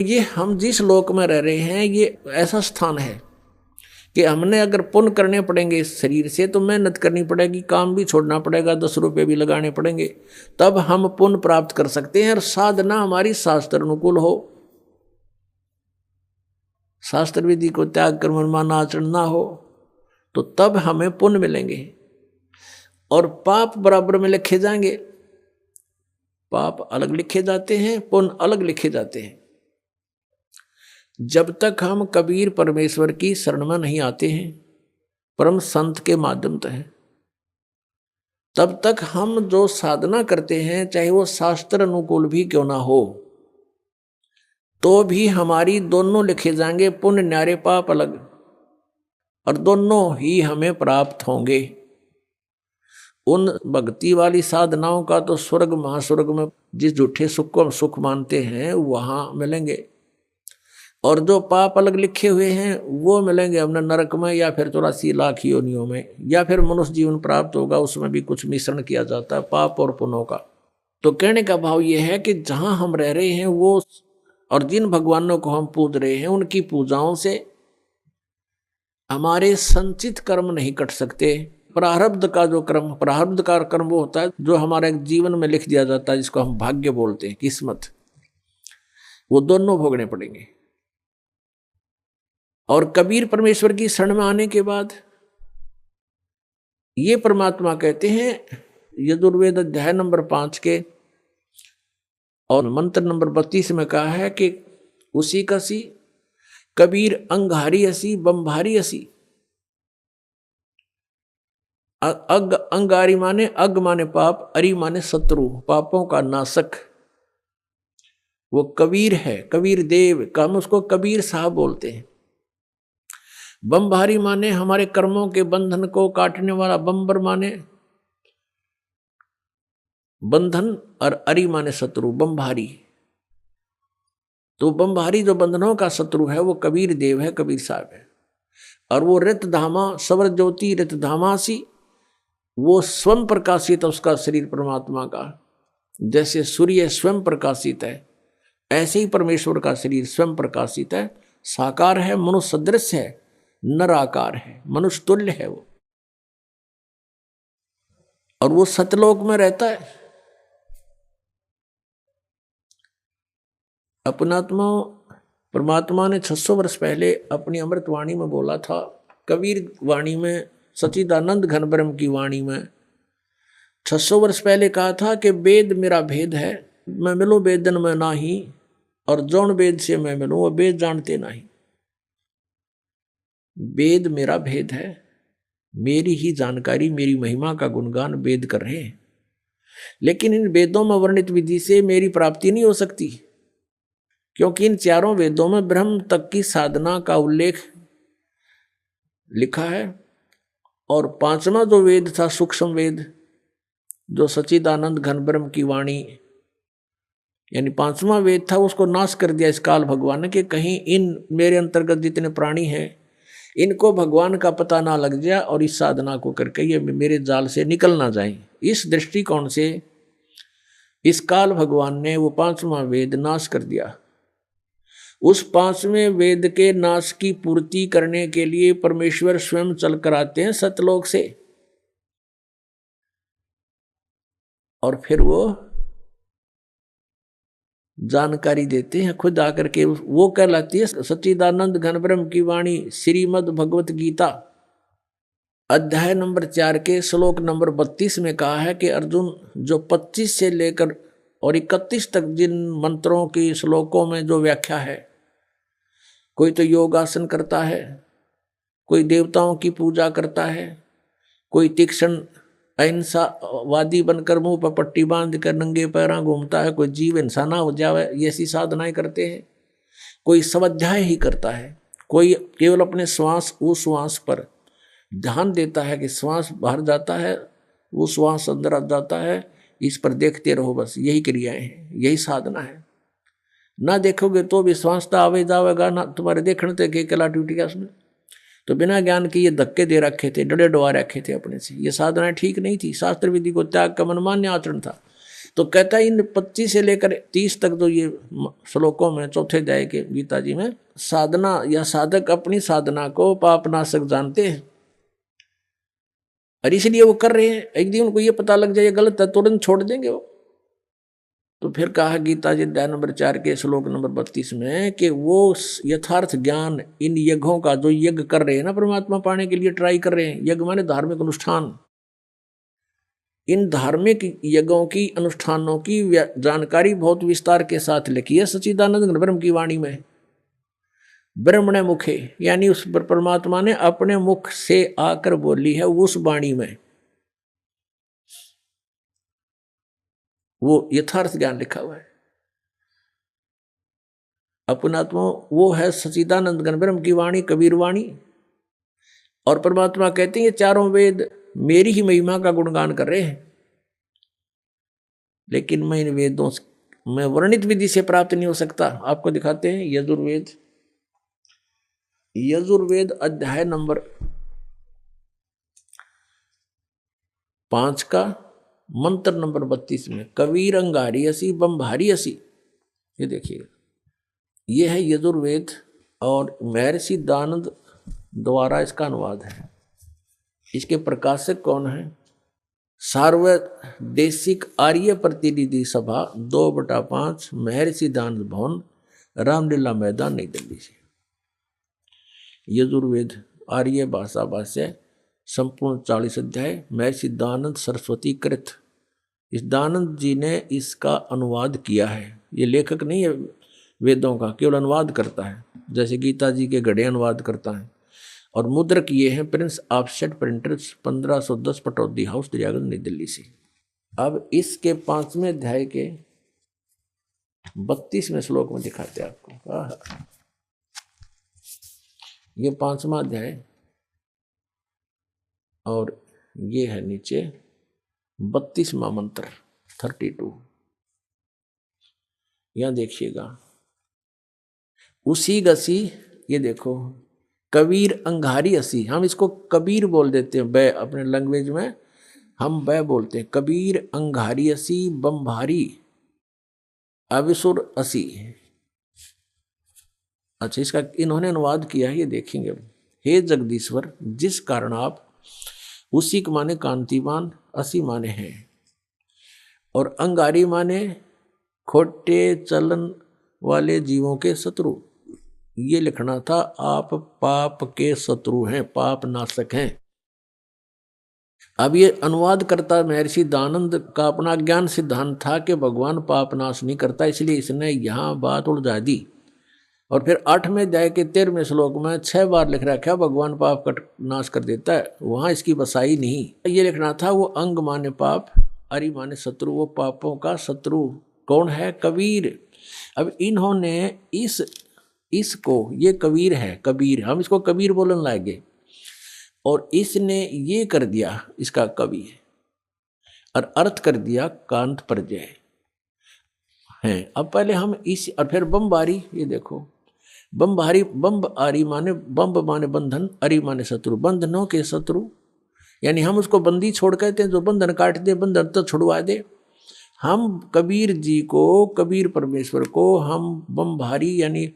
ये हम जिस लोक में रह रहे हैं ये ऐसा स्थान है कि हमने अगर पुण्य करने पड़ेंगे इस शरीर से तो मेहनत करनी पड़ेगी, काम भी छोड़ना पड़ेगा, 10 रुपये भी लगाने पड़ेंगे, तब हम पुण्य प्राप्त कर सकते हैं। और साधना हमारी शास्त्र अनुकूल हो, शास्त्र विधि को त्याग कर मनमाना आचरण ना हो, तो तब हमें पुण्य मिलेंगे और पाप बराबर में लिखे जाएंगे। पाप अलग लिखे जाते हैं, पुण्य अलग लिखे जाते हैं। जब तक हम कबीर परमेश्वर की शरण में नहीं आते हैं, परम संत के माध्यम से हैं, तब तक हम जो साधना करते हैं चाहे वो शास्त्र अनुकूल भी क्यों ना हो, तो भी हमारी दोनों लिखे जाएंगे, पुण्य न्यारे पाप अलग, और दोनों ही हमें प्राप्त होंगे। उन भक्ति वाली साधनाओं का तो स्वर्ग महास्वर्ग में जिस झूठे सुख को हम सुख मानते हैं वहां मिलेंगे, और जो पाप अलग लिखे हुए हैं वो मिलेंगे हमने नरक में, या फिर 84 लाख योनियों में, या फिर मनुष्य जीवन प्राप्त होगा, उसमें भी कुछ मिश्रण किया जाता है पाप और पुण्यों का। तो कहने का भाव ये है कि जहां हम रह रहे हैं वो और जिन भगवानों को हम पूज रहे हैं उनकी पूजाओं से हमारे संचित कर्म नहीं कट सकते। प्रारब्ध का जो कर्म, प्रारब्ध का कर्म वो होता है जो हमारे जीवन में लिख दिया जाता है, जिसको हम भाग्य बोलते हैं, किस्मत, वो दोनों भोगने पड़ेंगे। और कबीर परमेश्वर की शरण में आने के बाद ये परमात्मा कहते हैं, यजुर्वेद अध्याय नंबर 5 के और मंत्र नंबर 32 में कहा है कि उसी कसी कबीर अंगहारी असी बम्भारी असी। अग अंगारी माने अग माने पाप, अरी माने शत्रु, पापों का नाशक, वो कबीर है, कबीर देव का, हम उसको कबीर साहब बोलते हैं। बम्भारी माने हमारे कर्मों के बंधन को काटने वाला, बम्बर माने बंधन, और अरी माने शत्रु, बम्भारी। तो बम्भारी जो बंधनों का शत्रु है वो कबीर देव है, कबीर साहब है। और वो रित धामा सवर ज्योति रित धामासी, वो स्वयं प्रकाशित है, उसका शरीर परमात्मा का जैसे सूर्य स्वयं प्रकाशित है, ऐसे ही परमेश्वर का शरीर स्वयं प्रकाशित है, साकार है, मनुष्य सदृश है, नराकार है, मनुष्य तुल्य है वो, और वो सतलोक में रहता है। अपनात्मा परमात्मा ने 600 वर्ष पहले अपनी अमृत वाणी में बोला था, कबीर वाणी में, सच्चिदानंद घन ब्रह्म की वाणी में 600 वर्ष पहले कहा था कि वेद मेरा भेद है, मैं मिलूं वेदन में नाही, और जौन वेद से मैं मिलूं वो वेद जानते नहीं। वेद मेरा भेद है, मेरी ही जानकारी, मेरी महिमा का गुणगान वेद कर रहे हैं, लेकिन इन वेदों में वर्णित विधि से मेरी प्राप्ति नहीं हो सकती, क्योंकि इन चारों वेदों में ब्रह्म तक की साधना का उल्लेख लिखा है। और 5वां जो वेद था सूक्ष्म वेद, जो सच्चिदानंद घन ब्रह्म की वाणी यानी 5वां वेद था, उसको नाश कर दिया इस काल भगवान ने कि कहीं इन मेरे अंतर्गत जितने प्राणी हैं इनको भगवान का पता ना लग जाए और इस साधना को करके ये मेरे जाल से निकल ना जाए। इस दृष्टिकोण से इस काल भगवान ने वो 5वां वेद नाश कर दिया। उस 5वें वेद के नाश की पूर्ति करने के लिए परमेश्वर स्वयं चल कर आते हैं सतलोक से, और फिर वो जानकारी देते हैं खुद आकर के। वो कहलाती है सच्चिदानंद घन ब्रह्म की वाणी, श्रीमद् भगवत गीता अध्याय नंबर 4 के श्लोक नंबर 32 में कहा है कि अर्जुन, जो 25 से लेकर और 31 तक जिन मंत्रों की श्लोकों में जो व्याख्या है, कोई तो योगासन करता है, कोई देवताओं की पूजा करता है, कोई तीक्ष्ण अहिंसावादी बनकर मुंह पर पट्टी बांध कर नंगे पैरां घूमता है, कोई जीव हिंसा ना हो जाए ऐसी साधनाएं करते हैं, कोई स्वाध्याय ही करता है, कोई केवल अपने श्वास उश्वास पर ध्यान देता है कि श्वास बाहर जाता है, वो श्वास अंदर आ जाता है, इस पर देखते रहो, बस यही क्रियाएं हैं, यही साधना है। ना देखोगे तो भी श्वास तो आवे जावेगा ना, तुम्हारे देखने तक के कला टूटेगा उसमें। तो बिना ज्ञान के ये धक्के दे रखे थे, डरे डुबा रखे थे अपने से, ये साधना ठीक नहीं थी, शास्त्र विधि को त्याग का मनमान्य आचरण था। तो कहता है इन 25 से लेकर 30 तक जो ये श्लोकों में चौथे अध्याय के गीता जी में साधना या साधक अपनी साधना को पापनाशक जानते हैं और इसलिए वो कर रहे हैं। एक दिन उनको ये पता लग जाए गलत है, तुरंत छोड़ देंगे वो। तो फिर कहा गीता जी अध्याय नंबर 4 के श्लोक नंबर 32 में कि वो यथार्थ ज्ञान इन यज्ञों का जो यज्ञ कर रहे हैं ना, परमात्मा पाने के लिए ट्राई कर रहे हैं, यज्ञ माने धार्मिक अनुष्ठान, इन धार्मिक यज्ञों की अनुष्ठानों की जानकारी बहुत विस्तार के साथ लिखी है सच्चिदानंद ब्रह्म की वाणी में। ब्रह्मणे मुखे यानी उस परमात्मा ने अपने मुख से आकर बोली है उस वाणी में, वो यथार्थ ज्ञान लिखा हुआ है। अपनात्मा वो है सच्चिदानंद घन ब्रह्म की वाणी, कबीर वाणी। और परमात्मा कहते हैं ये चारों वेद मेरी ही महिमा का गुणगान कर रहे हैं, लेकिन मैं इन वेदों में वर्णित विधि से प्राप्त नहीं हो सकता। आपको दिखाते हैं यजुर्वेद, यजुर्वेद अध्याय नंबर 5 का मंत्र नंबर 32 में कबीर अंगारी असी बम्भारी असी। ये देखिए ये है यजुर्वेद और महर्षि दानंद द्वारा इसका अनुवाद है। इसके प्रकाशक कौन है? सार्वदेशिक आर्य प्रतिनिधि सभा 2/5 महर्षि दानंद भवन रामलीला मैदान नई दिल्ली से। यजुर्वेद आर्य भाषा भाष्य संपूर्ण 40 अध्याय महर्षि दानंद सरस्वती कृत। इस दानंद जी ने इसका अनुवाद किया है। ये लेखक नहीं है वेदों का, केवल अनुवाद करता है, जैसे गीता जी के गढ़े अनुवाद करता है। और मुद्रक ये हैं Prince offset printers 1510 Pataudi house Daryaganj नई दिल्ली से। अब इसके 5वें अध्याय के 32वें श्लोक में दिखाते हैं आपको। ये 5वां अध्याय और ये है नीचे 32वां मंत्र 32। यहां देखिएगा उसी गसी, ये देखो कबीर अंगारी असी, हम इसको कबीर बोल देते हैं बै, अपने लैंग्वेज में हम बै बोलते हैं। कबीर अंगारी असी बम्भारी अविसुर असी। अच्छा इसका इन्होंने अनुवाद किया है, ये देखेंगे। हे जगदीश्वर जिस कारण आप, उसी के माने कांतिमान, असी माने हैं, और अंगारी माने खोटे चलन वाले जीवों के शत्रु। ये लिखना था आप पाप के शत्रु हैं, पाप नाशक हैं। अब ये अनुवाद करता महर्षि दानंद का अपना ज्ञान सिद्धांत था कि भगवान पाप नाश नहीं करता, इसलिए इसने यहाँ बात उलझा दी। और फिर 8वें अध्याय के 13वें श्लोक में 6 बार लिख रखा भगवान पाप का नाश कर देता है, वहां इसकी बसाई नहीं। ये लिखना था वो अंग माने पाप, अरि माने शत्रु, वो पापों का शत्रु कौन है? कबीर। अब इन्होंने इसको, ये कबीर है, कबीर, हम इसको कबीर बोलने लागे, और इसने ये कर दिया इसका कवि और अर्थ कर दिया कांत प्रजय है। अब पहले हम इस, और फिर बम्बारी, ये देखो बम्बारी, बम्ब आरी माने, बम्ब माने बंधन, अरि माने शत्रु, बंधनों के शत्रु, यानी हम उसको बंदी छोड़ कहते हैं, जो बंधन काट दे, बंधन तो छुड़वा दे। हम कबीर जी को, कबीर परमेश्वर को हम बम्बारी यानी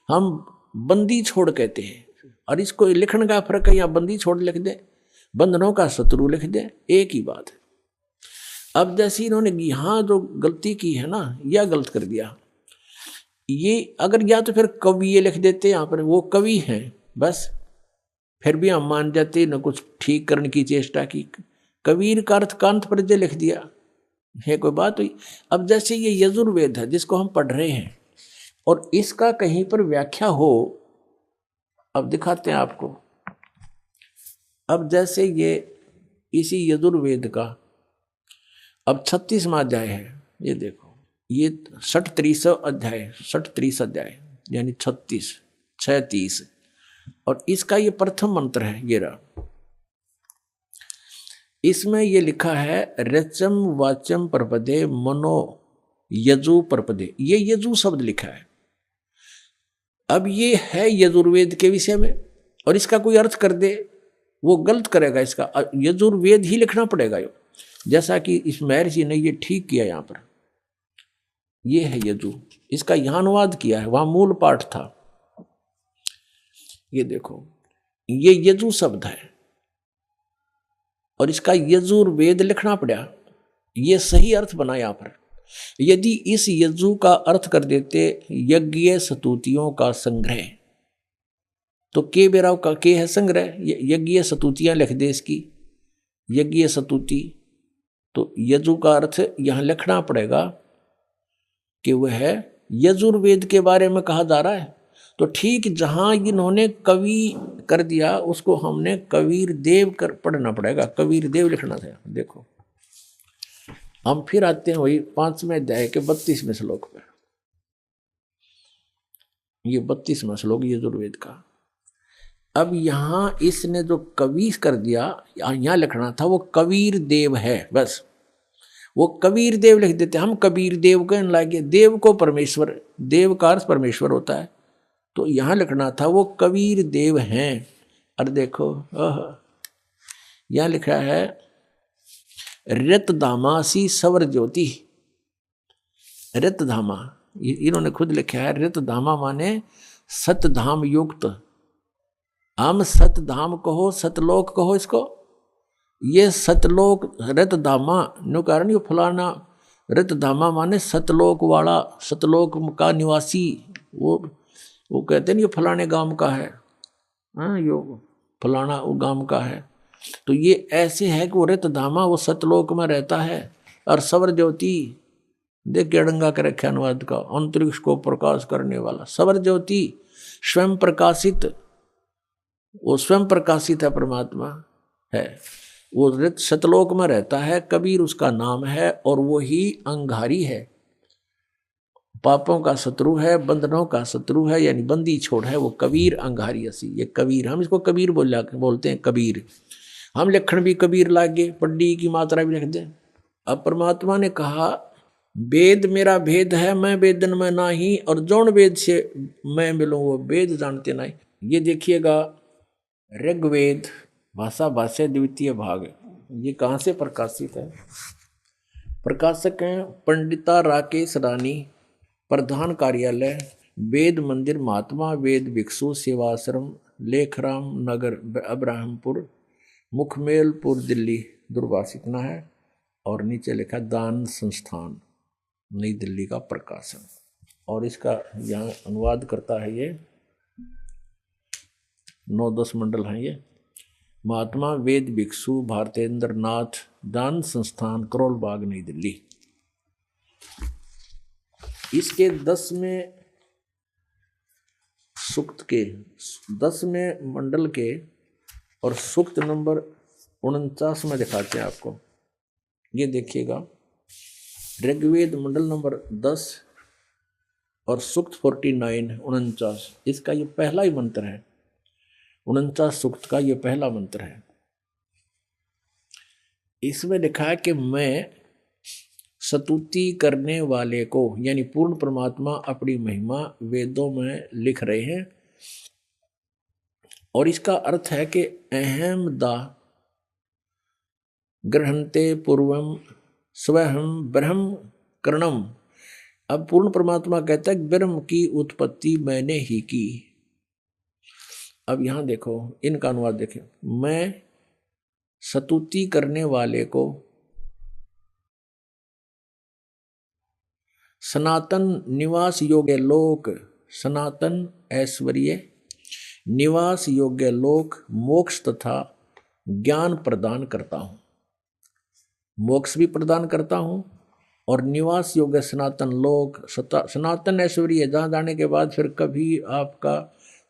हम बंदी छोड़ कहते हैं। और इसको लिखने का फर्क है, या बंदी छोड़ लिख दे, बंधनों का शत्रु लिख दे, एक ही बात है। अब जैसे इन्होंने यहाँ जो गलती की है ना, यह गलत कर दिया। ये अगर या तो फिर कवि ये लिख देते यहाँ पर, वो कवि हैं बस, फिर भी हम मान जाते, न कुछ ठीक करने की चेष्टा की। कबीर का अर्थ कांत प्रजय लिख दिया, है कोई बात हुई? अब जैसे ये यजुर्वेद है जिसको हम पढ़ रहे हैं, और इसका कहीं पर व्याख्या हो, अब दिखाते हैं आपको। अब जैसे ये इसी यजुर्वेद का अब 36वां अध्याय है, ये देखो, ये 36 अध्याय, 36 अध्याय यानी 36 36, और इसका ये प्रथम मंत्र है, ये रहा। इसमें ये लिखा है रचम वाचम परपदे मनो यजु परपदे, ये यजु शब्द लिखा है। अब ये है यजुर्वेद के विषय में, और इसका कोई अर्थ कर दे वो गलत करेगा, इसका यजुर्वेद ही लिखना पड़ेगा। जैसा कि इस महर्षि ने ये ठीक किया यहाँ पर, ये है यजु, इसका यहाँ अनुवाद किया है, वहां मूल पाठ था। ये देखो, ये यजु शब्द है और इसका यजुर्वेद लिखना पड़ा, ये सही अर्थ बना यहाँ पर। यदि इस यजु का अर्थ कर देते यज्ञ स्तुतियों का संग्रह, तो के बेराव का के है संग्रह, यज्ञ स्तुतियां लिख दे इसकी, यज्ञ स्तुति, तो यजु का अर्थ यहां लिखना पड़ेगा कि वह यजुर्वेद के बारे में कहा जा रहा है। तो ठीक जहां इन्होंने कवि कर दिया उसको हमने कबीर देव कर पढ़ना पड़ेगा, कबीर देव लिखना था। देखो हम फिर आते हैं वही 5वें अध्याय के 32वें श्लोक पर। ये 32वां श्लोक यजुर्वेद का। अब यहां इसने जो कवि कर दिया, यहां लिखना था वो कबीर देव है, बस वो कबीर देव लिख देते। हम कबीर देव कहने लगे, देव को परमेश्वर, देव का अर्थ परमेश्वर होता है, तो यहां लिखना था वो कबीर देव हैं। और देखो यहां लिखा है ऋतधामासी सवर ज्योति, ऋतधामा इन्होंने खुद लिखा है, ऋतधामा माने सतधाम युक्त। हम सतधाम कहो, सतलोक कहो इसको, ये सतलोक ऋतधामा नो कारण ये फलाना, ऋतधामा माने सतलोक वाला, सतलोक का निवासी। वो कहते हैं ये फलाने गांव का है, हाँ यो फलाना वो गांव का है। तो ये ऐसे है कि वो ऋतधामा वो सतलोक में रहता है। और सवर ज्योति देख के अड़ंगा कर रखे अनुवाद का, अंतरिक्ष को प्रकाश करने वाला। सवर ज्योति स्वयं प्रकाशित, वो स्वयं प्रकाशित है, परमात्मा है, वो ऋत सतलोक में रहता है। कबीर उसका नाम है और वो ही अंगारी है, पापों का शत्रु है, बंधनों का शत्रु है, यानी बंदी छोड़ है वो कबीर अंगारी असी। ये कबीर, हम इसको कबीर बोलते हैं कबीर। हम लक्षण भी कबीर लागे, पड्डी की मात्रा भी लिख दें। अब परमात्मा ने कहा वेद मेरा भेद है, मैं वेदन में नाही, और जौन वेद से मैं मिलूं वो वेद जानते नहीं। ये देखिएगा ऋग्वेद भाषा भाष्य द्वितीय भाग, ये कहाँ से प्रकाशित है? प्रकाशक हैं पंडिता राकेश रानी, प्रधान कार्यालय वेद मंदिर महात्मा वेद भिक्षु सेवाश्रम लेखराम नगर अब्राहमपुर मुखमेलपुर दिल्ली दूरभाष इतना है। और नीचे लिखा दान संस्थान नई दिल्ली का प्रकाशन। और इसका यहाँ अनुवाद करता है ये 9-10 मंडल हैं ये। महात्मा वेद भिक्षु भारतेंद्र नाथ दान संस्थान करोल बाग नई दिल्ली। इसके 10वें सूक्त के 10वें मंडल के और सूक्त नंबर 49 में दिखाते हैं आपको। ये देखिएगा ऋग्वेद मंडल नंबर 10 और सूक्त 49 इसका ये पहला ही मंत्र है। 49 सूक्त का ये पहला मंत्र है। इसमें लिखा है कि मैं स्तुति करने वाले को, यानी पूर्ण परमात्मा अपनी महिमा वेदों में लिख रहे हैं। और इसका अर्थ है कि अहम दा ग्रहणते पूर्वम स्वहम ब्रह्म करणम। अब पूर्ण परमात्मा कहता है ब्रह्म की उत्पत्ति मैंने ही की। अब यहां देखो इनका अनुवाद देखें, मैं स्तुति करने वाले को सनातन निवास योग्य लोक, सनातन ऐश्वर्य निवास योग्य लोक मोक्ष तथा ज्ञान प्रदान करता हूं। मोक्ष भी प्रदान करता हूं और निवास योग्य सनातन लोक, सनातन ऐश्वर्य जहां जाने के बाद फिर कभी आपका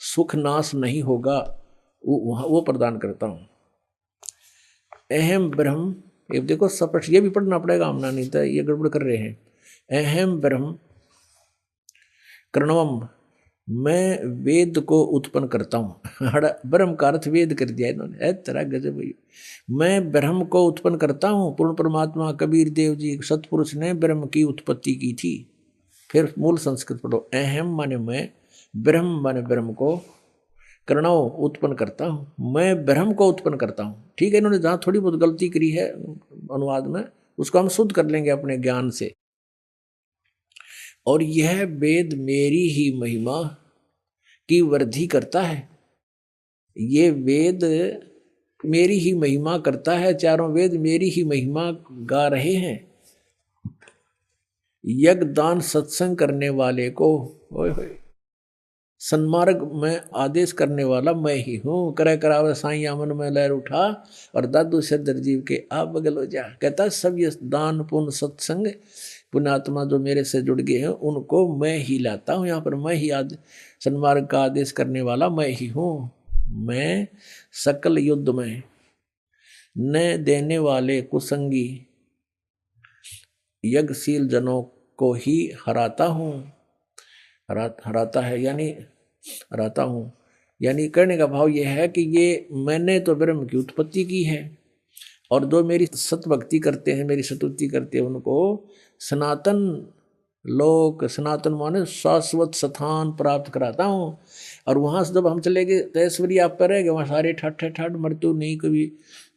सुख नाश नहीं होगा, वो प्रदान करता हूं। अहम ब्रह्म, ये देखो स्पष्ट, ये भी पढ़ना पड़ेगा, हमने नहीं तो ये गड़बड़ कर रहे हैं। अहम ब्रह्म करणवम, मैं वेद को उत्पन्न करता हूँ। ब्रह्म का अर्थ वेद कर दिया इन्होंने, तरह गजब। मैं ब्रह्म को उत्पन्न करता हूँ। पूर्ण परमात्मा कबीर देव जी सतपुरुष ने ब्रह्म की उत्पत्ति की थी। फिर मूल संस्कृत पढ़ो, अहम माने मैं, ब्रह्म माने ब्रह्म को, करणो उत्पन्न करता हूँ, मैं ब्रह्म को उत्पन्न करता हूँ। ठीक है, इन्होंने जहाँ थोड़ी बहुत गलती करी है अनुवाद में, उसको हम शुद्ध कर लेंगे अपने ज्ञान से। और यह वेद मेरी ही महिमा की वृद्धि करता है। ये वेद मेरी ही महिमा करता है, चारों वेद मेरी ही महिमा गा रहे हैं। यज्ञ दान सत्संग करने वाले को ओए होए सन्मार्ग में आदेश करने वाला मैं ही हूँ। करे करावे साईं मन में लहर उठा और दादू सिरदर जीव के आप बगल हो जा। कहता सब ये दान पुण्य सत्संग पुण्यात्मा जो मेरे से जुड़ गए हैं उनको मैं ही लाता हूँ। यहाँ पर मैं ही सन्मार्ग का आदेश करने वाला मैं ही हूँ। मैं सकल युद्ध में न देने वाले कुसंगी यज्ञशील जनों को ही हराता हूँ। हराता है यानी हराता हूँ, यानी कहने का भाव यह है कि ये मैंने तो ब्रह्म की उत्पत्ति की है और जो मेरी सतभक्ति करते हैं, मेरी सतुति करते हैं, उनको सनातन लोक, सनातन माने शाश्वत स्थान प्राप्त कराता हूँ। और वहाँ से जब हम चले गए तो ऐश्वर्य आप पर रहेगा, वहाँ सारे ठाठ मृत्यु नहीं, कभी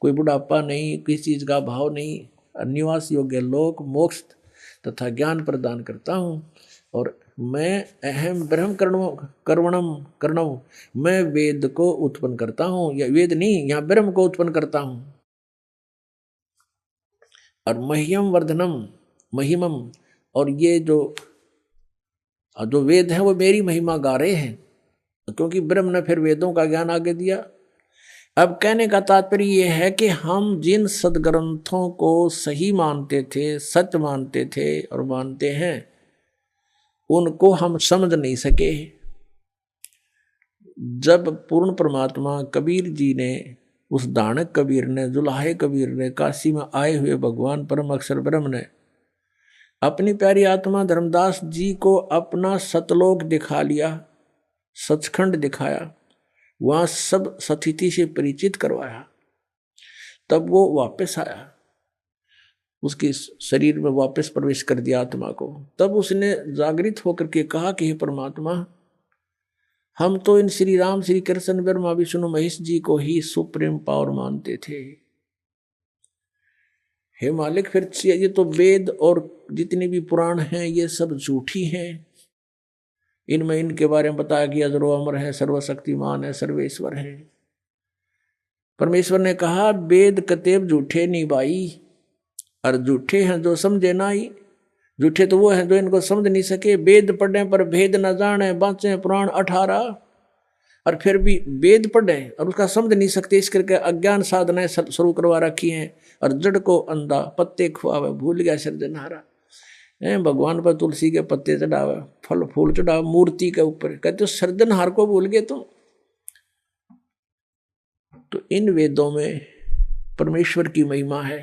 कोई बुढ़ापा नहीं, किसी चीज़ का भाव नहीं, निवास योग्य लोक मोक्ष तथा ज्ञान प्रदान करता हूँ। और मैं अहम ब्रह्म कर्णम मैं वेद को उत्पन्न करता हूँ, या वेद नहीं, यहाँ ब्रह्म को उत्पन्न करता हूँ। और मह्यम वर्धनम महिमम, और ये जो वेद है वो मेरी महिमा गा रहे हैं, क्योंकि ब्रह्म ने फिर वेदों का ज्ञान आगे दिया। अब कहने का तात्पर्य ये है कि हम जिन सदग्रंथों को सही मानते थे, सच मानते थे और मानते हैं, उनको हम समझ नहीं सके। जब पूर्ण परमात्मा कबीर जी ने, उस दानक कबीर ने, जुलाहे कबीर ने, काशी में आए हुए भगवान परम अक्षर ब्रह्म ने अपनी प्यारी आत्मा धर्मदास जी को अपना सतलोक दिखा लिया, सचखंड दिखाया, वहाँ सब सतिथि से परिचित करवाया, तब वो वापस आया, उसके शरीर में वापस प्रवेश कर दिया आत्मा को। तब उसने जागृत होकर के कहा कि हे परमात्मा, हम तो इन श्री राम, श्री कृष्ण, ब्रह्मा विष्णु महेश जी को ही सुप्रीम पावर मानते थे। हे मालिक, फिर ये तो वेद और जितने भी पुराण हैं ये सब झूठी हैं, इनमें इनके बारे में बताया गया जरो अमर है, सर्वशक्तिमान है, सर्वेश्वर है। परमेश्वर ने कहा वेद कतेब झूठे नहीं भाई, और झूठे हैं जो समझे ना ही। झूठे तो वो हैं जो इनको समझ नहीं सके। वेद पढ़ने पर भेद न जाने, बाँचे पुराण 18, और फिर भी वेद पढ़े और उसका समझ नहीं सकते, इस करके अज्ञान साधनाएं शुरू करवा रखी हैं। और जड़ को अंधा पत्ते खुआवे, भूल गया सिरजनहारा। भगवान पर तुलसी के पत्ते चढ़ावे, फल फूल चढ़ावे मूर्ति के ऊपर, कहते हो सिरजनहार को भूल गए तुम। तो इन वेदों में परमेश्वर की महिमा है।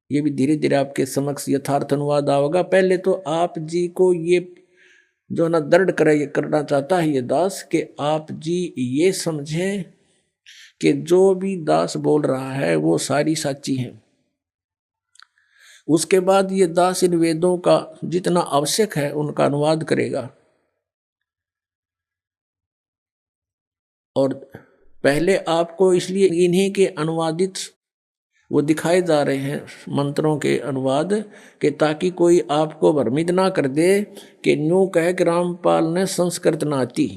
ये भी धीरे धीरे आपके समक्ष यथार्थ अनुवाद आओगा। पहले तो आप जी को ये जो ना दृढ़ करना चाहता है ये दास, कि आप जी ये समझें कि जो भी दास बोल रहा है वो सारी सच्ची है। उसके बाद ये दास इन वेदों का जितना आवश्यक है उनका अनुवाद करेगा। और पहले आपको इसलिए इन्हीं के अनुवादित वो दिखाए जा रहे हैं मंत्रों के अनुवाद, के ताकि कोई आपको भ्रमित ना कर दे कि न्यू कह कि रामपाल ने संस्कृत ना आती।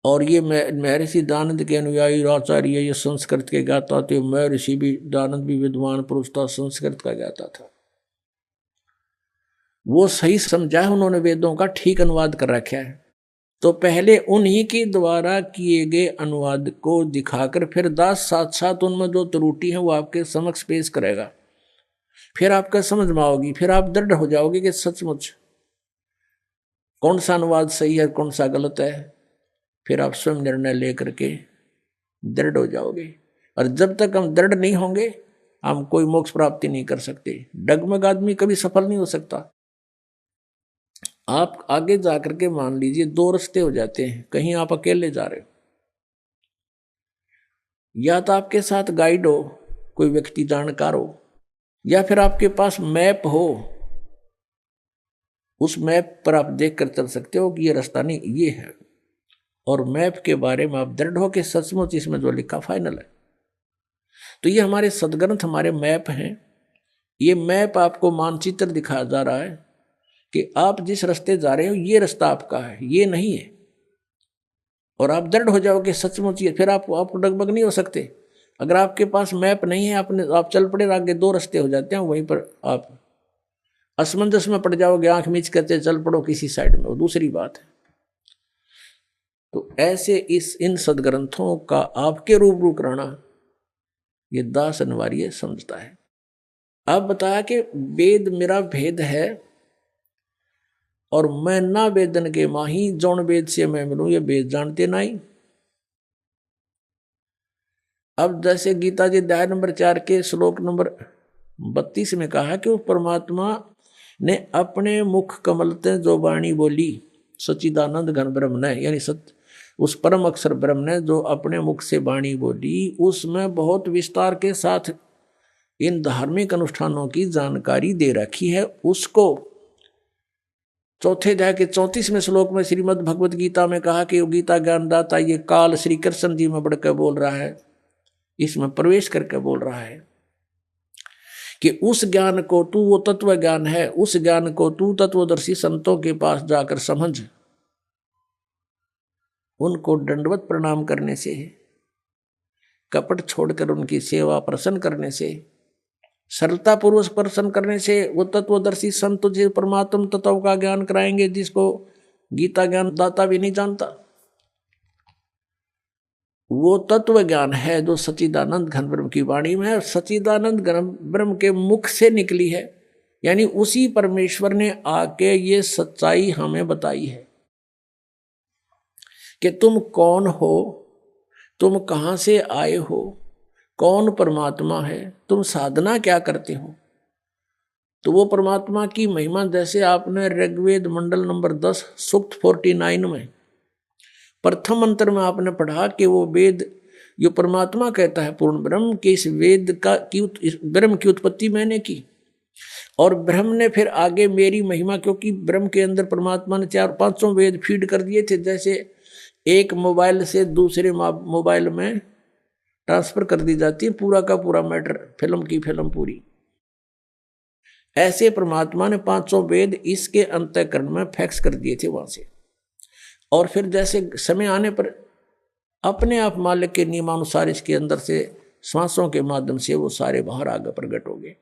और ये महर्षि दानंद के अनुयायी आचार्य ये संस्कृत के गाता थे। महर्षि भी दानंद भी विद्वान पुरुष था, संस्कृत का गाता था। वो सही समझा है उन्होंने, वेदों का ठीक अनुवाद कर रखा है। तो पहले उन्हीं के द्वारा किए गए अनुवाद को दिखाकर फिर दास साथ साथ उनमें जो त्रुटि है वो आपके समक्ष पेश करेगा। फिर आपका समझ में आओगी, फिर आप दृढ़ हो जाओगे कि सचमुच कौन सा अनुवाद सही है, कौन सा गलत है। फिर आप स्वयं निर्णय लेकर के दृढ़ हो जाओगे। और जब तक हम दृढ़ नहीं होंगे हम कोई मोक्ष प्राप्ति नहीं कर सकते। डगमग आदमी कभी सफल नहीं हो सकता। आप आगे जाकर के मान लीजिए 2 रास्ते हो जाते हैं। कहीं आप अकेले जा रहे हो, या तो आपके साथ गाइड हो, कोई व्यक्ति जानकार हो, या फिर आपके पास मैप हो। उस मैप पर आप देख कर चल सकते हो कि ये रास्ता नहीं, ये है। और मैप के बारे में आप दृढ़ हो कि सचमुच इसमें जो लिखा फाइनल है। तो ये हमारे सदग्रंथ हमारे मैप हैं। ये मैप आपको मानचित्र दिखाया जा रहा है कि आप जिस रास्ते जा रहे हो ये रास्ता आपका है, ये नहीं है। और आप दृढ़ हो जाओगे सचमुच ये, फिर आप डगमग नहीं हो सकते। अगर आपके पास मैप नहीं है, आप चल पड़े, आगे दो रास्ते हो जाते हैं, वहीं पर आप असमंजस में पड़ जाओगे, आंख मीच करते चल पड़ो किसी साइड में, वो दूसरी बात है। तो ऐसे इन सदग्रंथों का आपके रूबरू कराना ये दास अनिवार्य समझता है। आप बताया कि वेद मेरा भेद है और मैं ना वेदन के माही, जौन वेद से मैं मिलूं ये वेद जानते नहीं। अब जैसे गीता जी अध्याय नंबर 4 के श्लोक नंबर 32 में कहा कि वो परमात्मा ने अपने मुख कमल ते जो वाणी बोली, सच्चिदानंद घन ब्रह्म ने, यानी उस परम अक्षर ब्रह्म ने जो अपने मुख से वाणी बोली, उसमें बहुत विस्तार के साथ इन धार्मिक अनुष्ठानों की जानकारी दे रखी है। उसको चौथे अध्याय के 34वें श्लोक में श्रीमद् भगवत गीता में कहा कि गीता ज्ञानदाता ये काल श्री कृष्ण जी में बढ़कर बोल रहा है, इसमें प्रवेश करके बोल रहा है कि उस ज्ञान को तू, वो तत्व ज्ञान है, उस ज्ञान को तू तत्वदर्शी संतों के पास जाकर समझ। उनको दंडवत प्रणाम करने से, कपट छोड़कर उनकी सेवा प्रसन्न करने से, सरलता पूर्वक प्रसन्न करने से वो तत्वदर्शी संत तुझे परमात्म तत्व का ज्ञान कराएंगे जिसको गीता ज्ञान दाता भी नहीं जानता। वो तत्व ज्ञान है जो सच्चिदानंद घन ब्रह्म की वाणी में है, सच्चिदानंद घन ब्रह्म के मुख से निकली है। यानी उसी परमेश्वर ने आके ये सच्चाई हमें बताई है कि तुम कौन हो, तुम कहाँ से आए हो, कौन परमात्मा है, तुम साधना क्या करते हो। तो वो परमात्मा की महिमा जैसे आपने ऋग्वेद मंडल नंबर 10 सूक्त 49 में प्रथम मंत्र में आपने पढ़ा कि वो वेद जो परमात्मा कहता है पूर्ण ब्रह्म के, इस वेद का ब्रह्म की उत्पत्ति मैंने की। और ब्रह्म ने फिर आगे मेरी महिमा, क्योंकि ब्रह्म के अंदर परमात्मा ने 4-5 वेद फीड कर दिए थे, जैसे एक मोबाइल से दूसरे मोबाइल में ट्रांसफर कर दी जाती है पूरा का पूरा मैटर, फिल्म की फिल्म पूरी। ऐसे परमात्मा ने 500 वेद इसके अंतःकरण में फैक्स कर दिए थे वहां से। और फिर जैसे समय आने पर अपने आप मालिक के नियमानुसार इसके अंदर से श्वासों के माध्यम से वो सारे बाहर आगे प्रकट हो गए।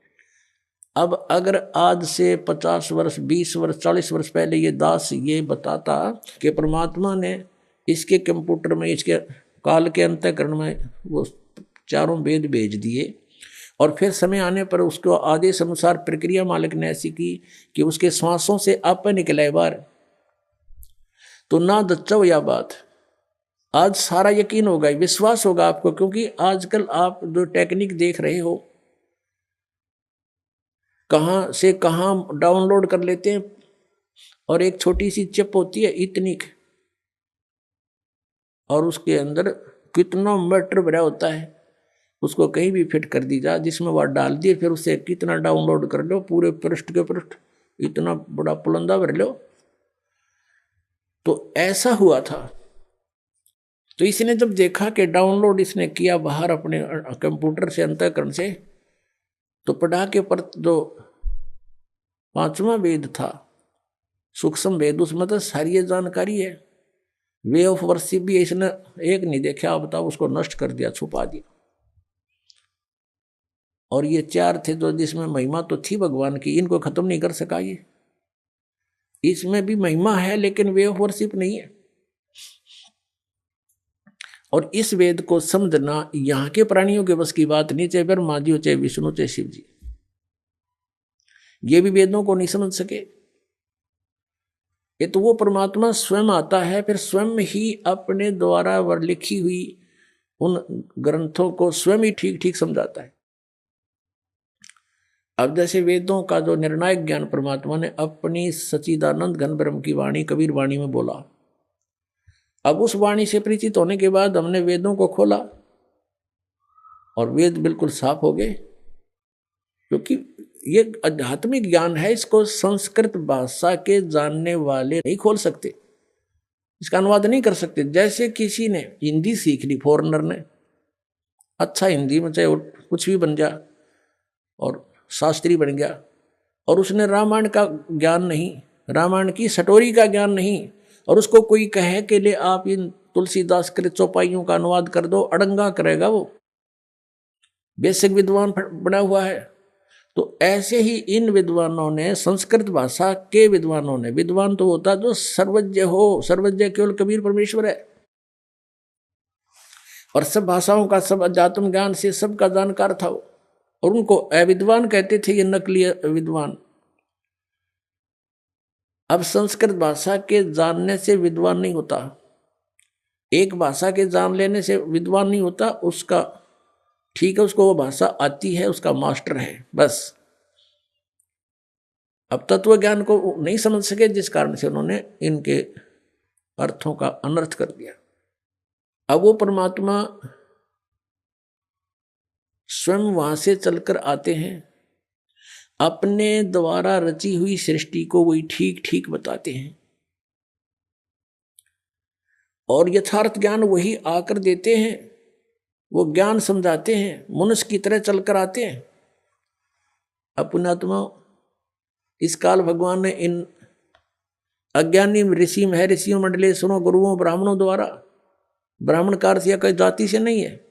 अब अगर आज से 50 वर्ष 20 वर्ष 40 वर्ष पहले ये दास ये बताता कि परमात्मा ने इसके कंप्यूटर में, इसके काल के अंतःकरण में वो 4 वेद भेज दिए और फिर समय आने पर उसको आदेश अनुसार प्रक्रिया मालिक ने ऐसी की कि उसके श्वासों से आप निकले बाहर, तो ना दच्चो या बात आज सारा यकीन होगा, विश्वास होगा आपको। क्योंकि आजकल आप जो टेक्निक देख रहे हो कहाँ से कहाँ डाउनलोड कर लेते हैं, और एक छोटी सी चिप होती है इतनी, और उसके अंदर कितना मैटर भरा होता है, उसको कहीं भी फिट कर दी जा, जिसमें वह डाल दिए, फिर उसे कितना डाउनलोड कर लो, पूरे पृष्ठ के पृष्ठ इतना बड़ा पुलंदा भर लो। तो ऐसा हुआ था। तो इसने जब देखा कि डाउनलोड इसने किया बाहर अपने कंप्यूटर से अंतःकरण से, तो पढ़ा के पर जो 5वां वेद था सूक्ष्म वेद, उसमें तो सारी ये जानकारी है। वे ऑफ वर्शिप भी इसने एक नहीं देखा, आप बताओ, उसको नष्ट कर दिया, छुपा दिया। और ये 4 थे जो जिसमें महिमा तो थी भगवान की, इनको खत्म नहीं कर सका ये। इसमें भी महिमा है लेकिन वे ऑफ वर्शिप नहीं है। और इस वेद को समझना यहाँ के प्राणियों के बस की बात नहीं, चाहे ब्रह्मा जी हो, चाहे विष्णु, चाहे शिव जी, ये भी वेदों को नहीं समझ सके। ये तो वो परमात्मा स्वयं आता है, फिर स्वयं ही अपने द्वारा लिखी हुई उन ग्रंथों को स्वयं ही ठीक ठीक समझाता है। अब जैसे वेदों का जो निर्णायक ज्ञान परमात्मा ने अपनी सच्चिदानंद घन ब्रह्म की वाणी कबीर वाणी में बोला, अब उस वाणी से परिचित होने के बाद हमने वेदों को खोला और वेद बिल्कुल साफ हो गए। क्योंकि ये आध्यात्मिक ज्ञान है, इसको संस्कृत भाषा के जानने वाले नहीं खोल सकते। इसका अनुवाद नहीं कर सकते। जैसे किसी ने हिंदी सीख ली, फॉरेनर ने, अच्छा हिंदी में चाहे कुछ भी बन गया और शास्त्री बन गया, और उसने रामायण का ज्ञान नहीं, रामायण की सटोरी का ज्ञान नहीं, और उसको कोई कहे के लिए आप इन तुलसीदास के चौपाइयों का अनुवाद कर दो, अड़ंगा करेगा वो, बेसिक विद्वान बना हुआ है। तो ऐसे ही इन विद्वानों ने, संस्कृत भाषा के विद्वानों ने, विद्वान तो होता जो सर्वज्ञ हो, सर्वज्ञ केवल कबीर परमेश्वर है, और सब भाषाओं का, सब अध्यात्म ज्ञान से सबका जानकार था वो, और उनको अविद्वान कहते थे, ये नकली विद्वान। अब संस्कृत भाषा के जानने से विद्वान नहीं होता, एक भाषा के जान लेने से विद्वान नहीं होता, उसका ठीक है, उसको वो भाषा आती है, उसका मास्टर है, बस। अब तत्व ज्ञान को नहीं समझ सके, जिस कारण से उन्होंने इनके अर्थों का अनर्थ कर दिया। अब वो परमात्मा स्वयं वहां से चलकर आते हैं, अपने द्वारा रची हुई सृष्टि को वही ठीक ठीक बताते हैं, और यथार्थ ज्ञान वही आकर देते हैं, वो ज्ञान समझाते हैं, मनुष्य की तरह चलकर आते हैं। अपनात्मा इस काल भगवान ने इन अज्ञानी ऋषि महर्षियों मंडलेश्वरों गुरुओं ब्राह्मणों द्वारा, ब्राह्मण का अर्थ या कोई जाति से नहीं है,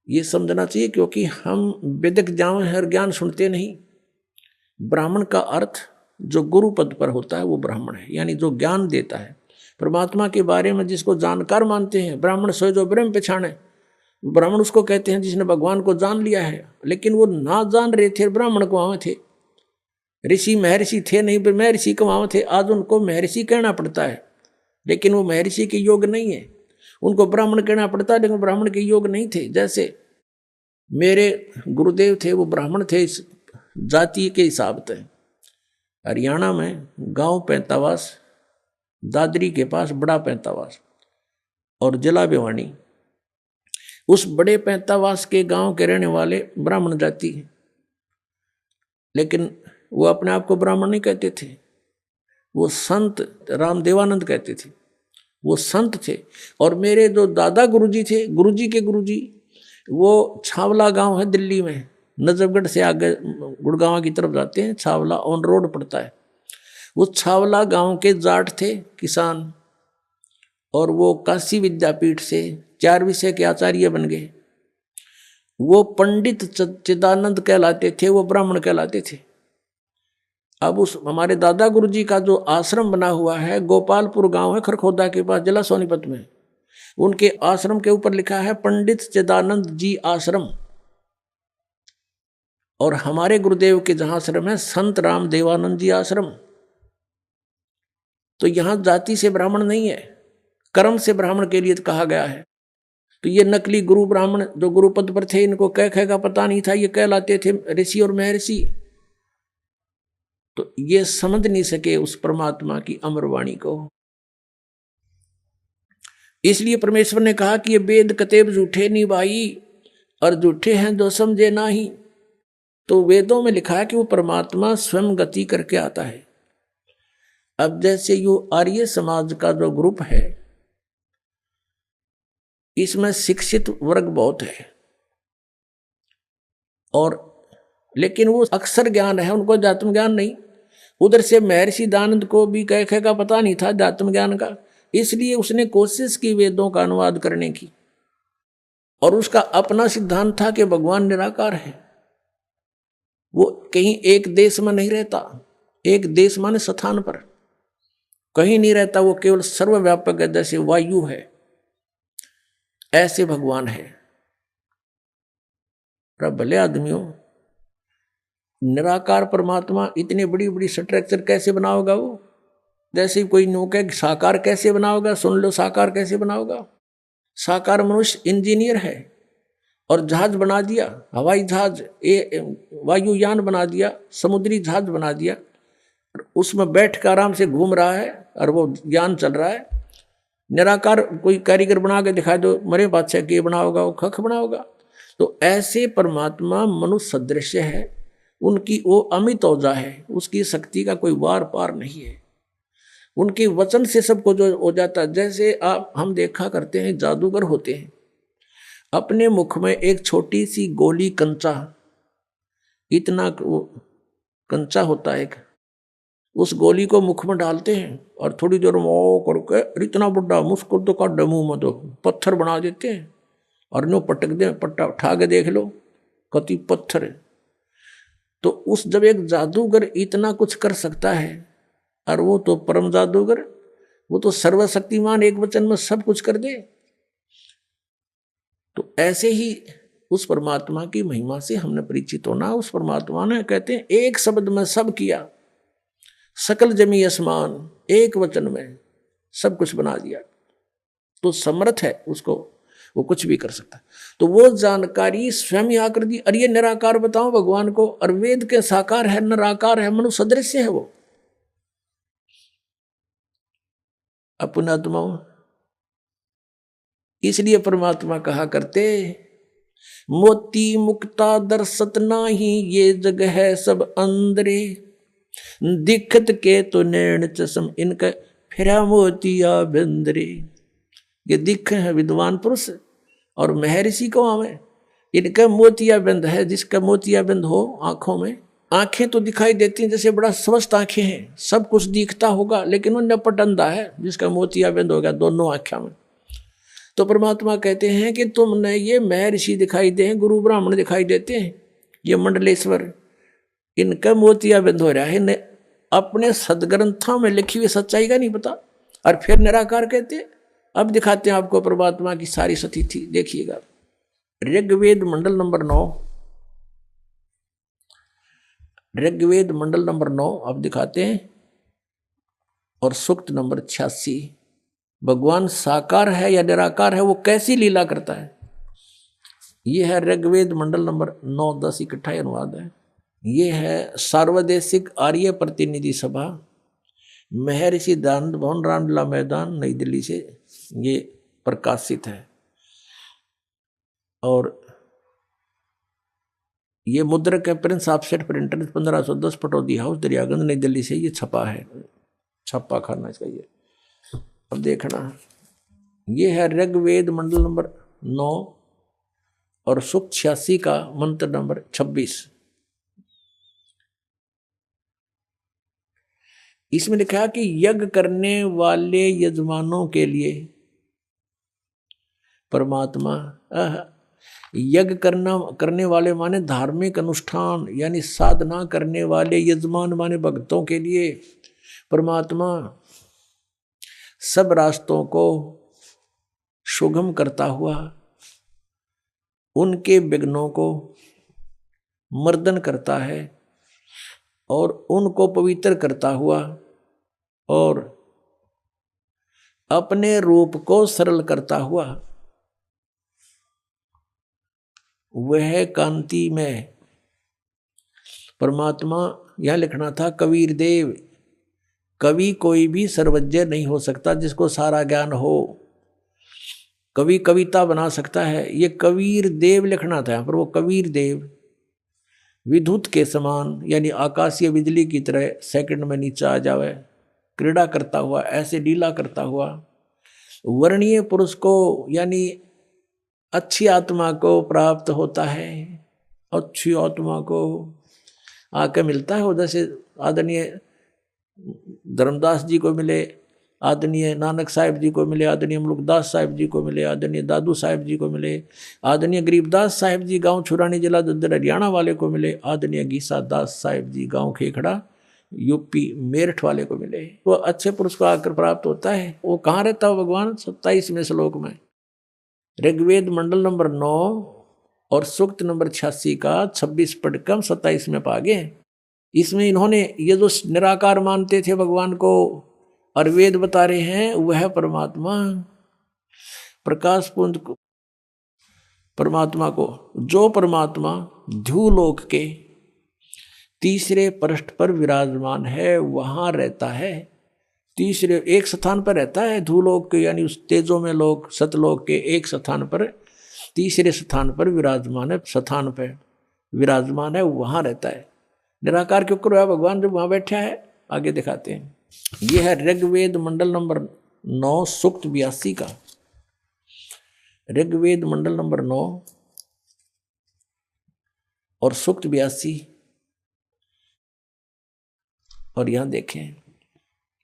ये समझना चाहिए, क्योंकि हम वेदिक ज्ञान सुनते नहीं। ब्राह्मण का अर्थ जो गुरु पद पर होता है वो ब्राह्मण है, यानी जो ज्ञान देता है परमात्मा के बारे में, जिसको जानकार मानते हैं। ब्राह्मण सोए जो ब्रह्म पहचाने, ब्राह्मण उसको कहते हैं जिसने भगवान को जान लिया है, लेकिन वो ना जान रहे थे, ब्राह्मण को वहां थे, ऋषि महर्षि थे नहीं, महर्षि को वहां थे। आज उनको महर्षि कहना पड़ता है, लेकिन वो महर्षि के योग नहीं है, उनको ब्राह्मण कहना पड़ता है, लेकिन ब्राह्मण के योग नहीं थे। जैसे मेरे गुरुदेव थे, वो ब्राह्मण थे इस जाति के हिसाब से। हरियाणा में गांव पैंतावास, दादरी के पास बड़ा पैंतावास और जिला भिवानी, उस बड़े पैंतावास के गांव के रहने वाले ब्राह्मण जाति हैं, लेकिन वो अपने आप को ब्राह्मण नहीं कहते थे, वो संत रामदेवानंद कहते थे, वो संत थे। और मेरे जो दादा गुरुजी थे, गुरुजी के गुरुजी, वो छावला गांव है दिल्ली में, नजफगढ़ से आगे गुड़गांव की तरफ जाते हैं, छावला ऑन रोड पड़ता है। वो छावला गांव के जाट थे, किसान, और वो काशी विद्यापीठ से 4 विषय के आचार्य बन गए। वो पंडित चिदानंद कहलाते थे, वो ब्राह्मण कहलाते थे। अब उस हमारे दादा गुरुजी का जो आश्रम बना हुआ है, गोपालपुर गांव है खरखोदा के पास, जिला सोनीपत में, उनके आश्रम के ऊपर लिखा है पंडित चिदानंद जी आश्रम। और हमारे गुरुदेव के जहां आश्रम है संत राम देवानंद जी आश्रम। तो यहां जाति से ब्राह्मण नहीं है, कर्म से ब्राह्मण के लिए कहा गया है। तो ये नकली गुरु ब्राह्मण जो गुरु पद पर थे, इनको कह का पता नहीं था, ये कहलाते थे ऋषि और महर्षि। तो ये समझ नहीं सके उस परमात्मा की अमरवाणी को। इसलिए परमेश्वर ने कहा कि ये वेद कतेब झूठे नहीं भाई, और झूठे हैं जो समझे ना ही। तो वेदों में लिखा है कि वो परमात्मा स्वयं गति करके आता है। अब जैसे यो आर्य समाज का जो ग्रुप है, इसमें शिक्षित वर्ग बहुत है, और लेकिन वो अक्षर ज्ञान है, उनको अध्यात्म ज्ञान नहीं। उधर से महर्षि दानंद को भी कह का पता नहीं था अध्यात्म ज्ञान का, इसलिए उसने कोशिश की वेदों का अनुवाद करने की, और उसका अपना सिद्धांत था कि भगवान निराकार है। वो कहीं एक देश में नहीं रहता, एक देश माने स्थान पर कहीं नहीं रहता, वो केवल सर्वव्यापक है, जैसे वायु है ऐसे भगवान है। भले आदमियों, निराकार परमात्मा इतनी बड़ी बड़ी स्ट्रक्चर कैसे बनाओगा वो? जैसे कोई नौके साकार कैसे बनाओगा, सुन लो साकार कैसे बनाओगा। साकार मनुष्य इंजीनियर है और जहाज बना दिया, हवाई जहाज, वायुयान बना दिया, समुद्री जहाज बना दिया, उसमें बैठ कर आराम से घूम रहा है और वो यान चल रहा है। निराकार कोई कारीगर बना के दिखा दो, मरे बादशाह के बनाओगा, वो खख बनाओगा। तो ऐसे परमात्मा मनुष्य सदृश है, उनकी वो अमित औजा है, उसकी शक्ति का कोई वार पार नहीं है। उनके वचन से सबको जो हो जाता है। जैसे आप हम देखा करते हैं जादूगर होते हैं, अपने मुख में एक छोटी सी गोली कंचा, इतना कंचा होता है, उस गोली को मुख में डालते हैं और थोड़ी देर में ओ करके इतना बड़ा मुस्कुर तो काट मुंह में, तो पत्थर बना देते हैं और नो पटक दे, पट्टा उठा के देख लो कति पत्थर है। तो उस जब एक जादूगर इतना कुछ कर सकता है, और वो तो परम जादूगर, वो तो सर्वशक्तिमान, एक वचन में सब कुछ कर दे। तो ऐसे ही उस परमात्मा की महिमा से हमने परिचित होना। उस परमात्मा ने कहते हैं एक शब्द में सब किया, सकल जमी आसमान, एक वचन में सब कुछ बना दिया। तो समर्थ है उसको, वो कुछ भी कर सकता है। तो वो जानकारी स्वयं आकर दी। और ये निराकार बताओ भगवान को, और वेद के साकार है, निराकार है, मनु सदृश्य है वो अपनात्मा। इसलिए परमात्मा कहा करते, मोती मुक्ता दर्शत नाही, ये जग है सब अंदरे, दिखत के तो नैण चश्म, इनका फिरा मोतिया बिंदरे। ये दिख है विद्वान पुरुष और महर्षि को हमें, इनका मोतिया बिंद है। जिसका मोतिया बिंद हो आंखों में, आंखें तो दिखाई देती हैं जैसे बड़ा स्वस्थ आंखें हैं, सब कुछ दिखता होगा, लेकिन वो नपट अंधा है जिसका मोतिया बिंद हो गया दोनों आंखों में। तो परमात्मा कहते हैं कि तुमने ये महर्षि दिखाई दे, गुरु ब्राह्मण दिखाई देते हैं, ये मंडलेश्वर, इनका मोतिया बिंद हो रहा है, इन्हें अपने सदग्रंथों में लिखी हुई सच्चाई का नहीं पता। और फिर निराकार कहते। अब दिखाते हैं आपको परमात्मा की सारी स्थिति, देखिएगा ऋग्वेद मंडल नंबर 9, ऋग्वेद मंडल नंबर 9 अब दिखाते हैं, और सूक्त नंबर 86। भगवान साकार है या निराकार है, वो कैसी लीला करता है। ये है ऋग्वेद मंडल नंबर 9, 10 इकट्ठा अनुवाद है। ये है सार्वदेशिक आर्य प्रतिनिधि सभा, महर्षि दयानंद भवन, रामलीला मैदान, नई दिल्ली से ये प्रकाशित है। और ये मुद्रक है Prince offset printer 1510 Pataudi house, Daryaganj, नई दिल्ली से ये छपा है, छप्पा खाना इसका ये। अब देखना, ये है ऋग्वेद मंडल नंबर 9 और सूक्त 86 का मंत्र नंबर 26। इसमें लिखा है कि यज्ञ करने वाले यजमानों के लिए परमात्मा, यज्ञ करने वाले माने धार्मिक अनुष्ठान यानी साधना करने वाले यजमान माने भक्तों के लिए परमात्मा सब रास्तों को सुगम करता हुआ उनके विघ्नों को मर्दन करता है और उनको पवित्र करता हुआ और अपने रूप को सरल करता हुआ वह कांति में परमात्मा। यह लिखना था कबीर देव, कवि कोई भी सर्वज्ञ नहीं हो सकता जिसको सारा ज्ञान हो। कवि कविता बना सकता है, ये कबीर देव लिखना था यहाँ पर। वो कबीर देव विद्युत के समान यानी आकाशीय बिजली की तरह सेकंड में नीचे आ जावे, क्रीड़ा करता हुआ, ऐसे लीला करता हुआ वर्णीय पुरुष को यानी अच्छी आत्मा को प्राप्त होता है। अच्छी आत्मा को आके मिलता है वो, जैसे आदरणीय धर्मदास जी को मिले, आदरणीय नानक साहिब जी को मिले, आदरणीय मुल्कदास साहिब जी को मिले, आदरणीय दादू साहिब जी को मिले, आदरणीय गरीबदास साहिब जी गांव छुरानी जिला दद्दर हरियाणा वाले को मिले, आदरणीय गीसा दास साहिब जी गांव खेखड़ा यूपी मेरठ वाले को मिले। वो अच्छे पुरुष को आकर प्राप्त होता है। वो कहाँ रहता है भगवान? 27वें श्लोक में, ऋग्वेद मंडल नंबर 9 और सूक्त नंबर 86 का 26 पढ़कर 27 में पा गए। इसमें इन्होंने ये जो निराकार मानते थे भगवान को और वेद बता रहे हैं, वह परमात्मा प्रकाश पुंज को, परमात्मा को, जो परमात्मा ध्युलोक के तीसरे पृष्ठ पर विराजमान है वहां रहता है। तीसरे एक स्थान पर रहता है ध्युलोक के यानी उस तेजो में लोक सतलोक के एक स्थान पर, तीसरे स्थान पर विराजमान है, स्थान पर विराजमान है, वहां रहता है। निराकार क्यों करो है भगवान जब वहां बैठा है? आगे दिखाते हैं। यह है ऋग्वेद मंडल नंबर 9 सूक्त 82 का। ऋग्वेद मंडल नंबर 9 और सूक्त 82। और यहां देखें,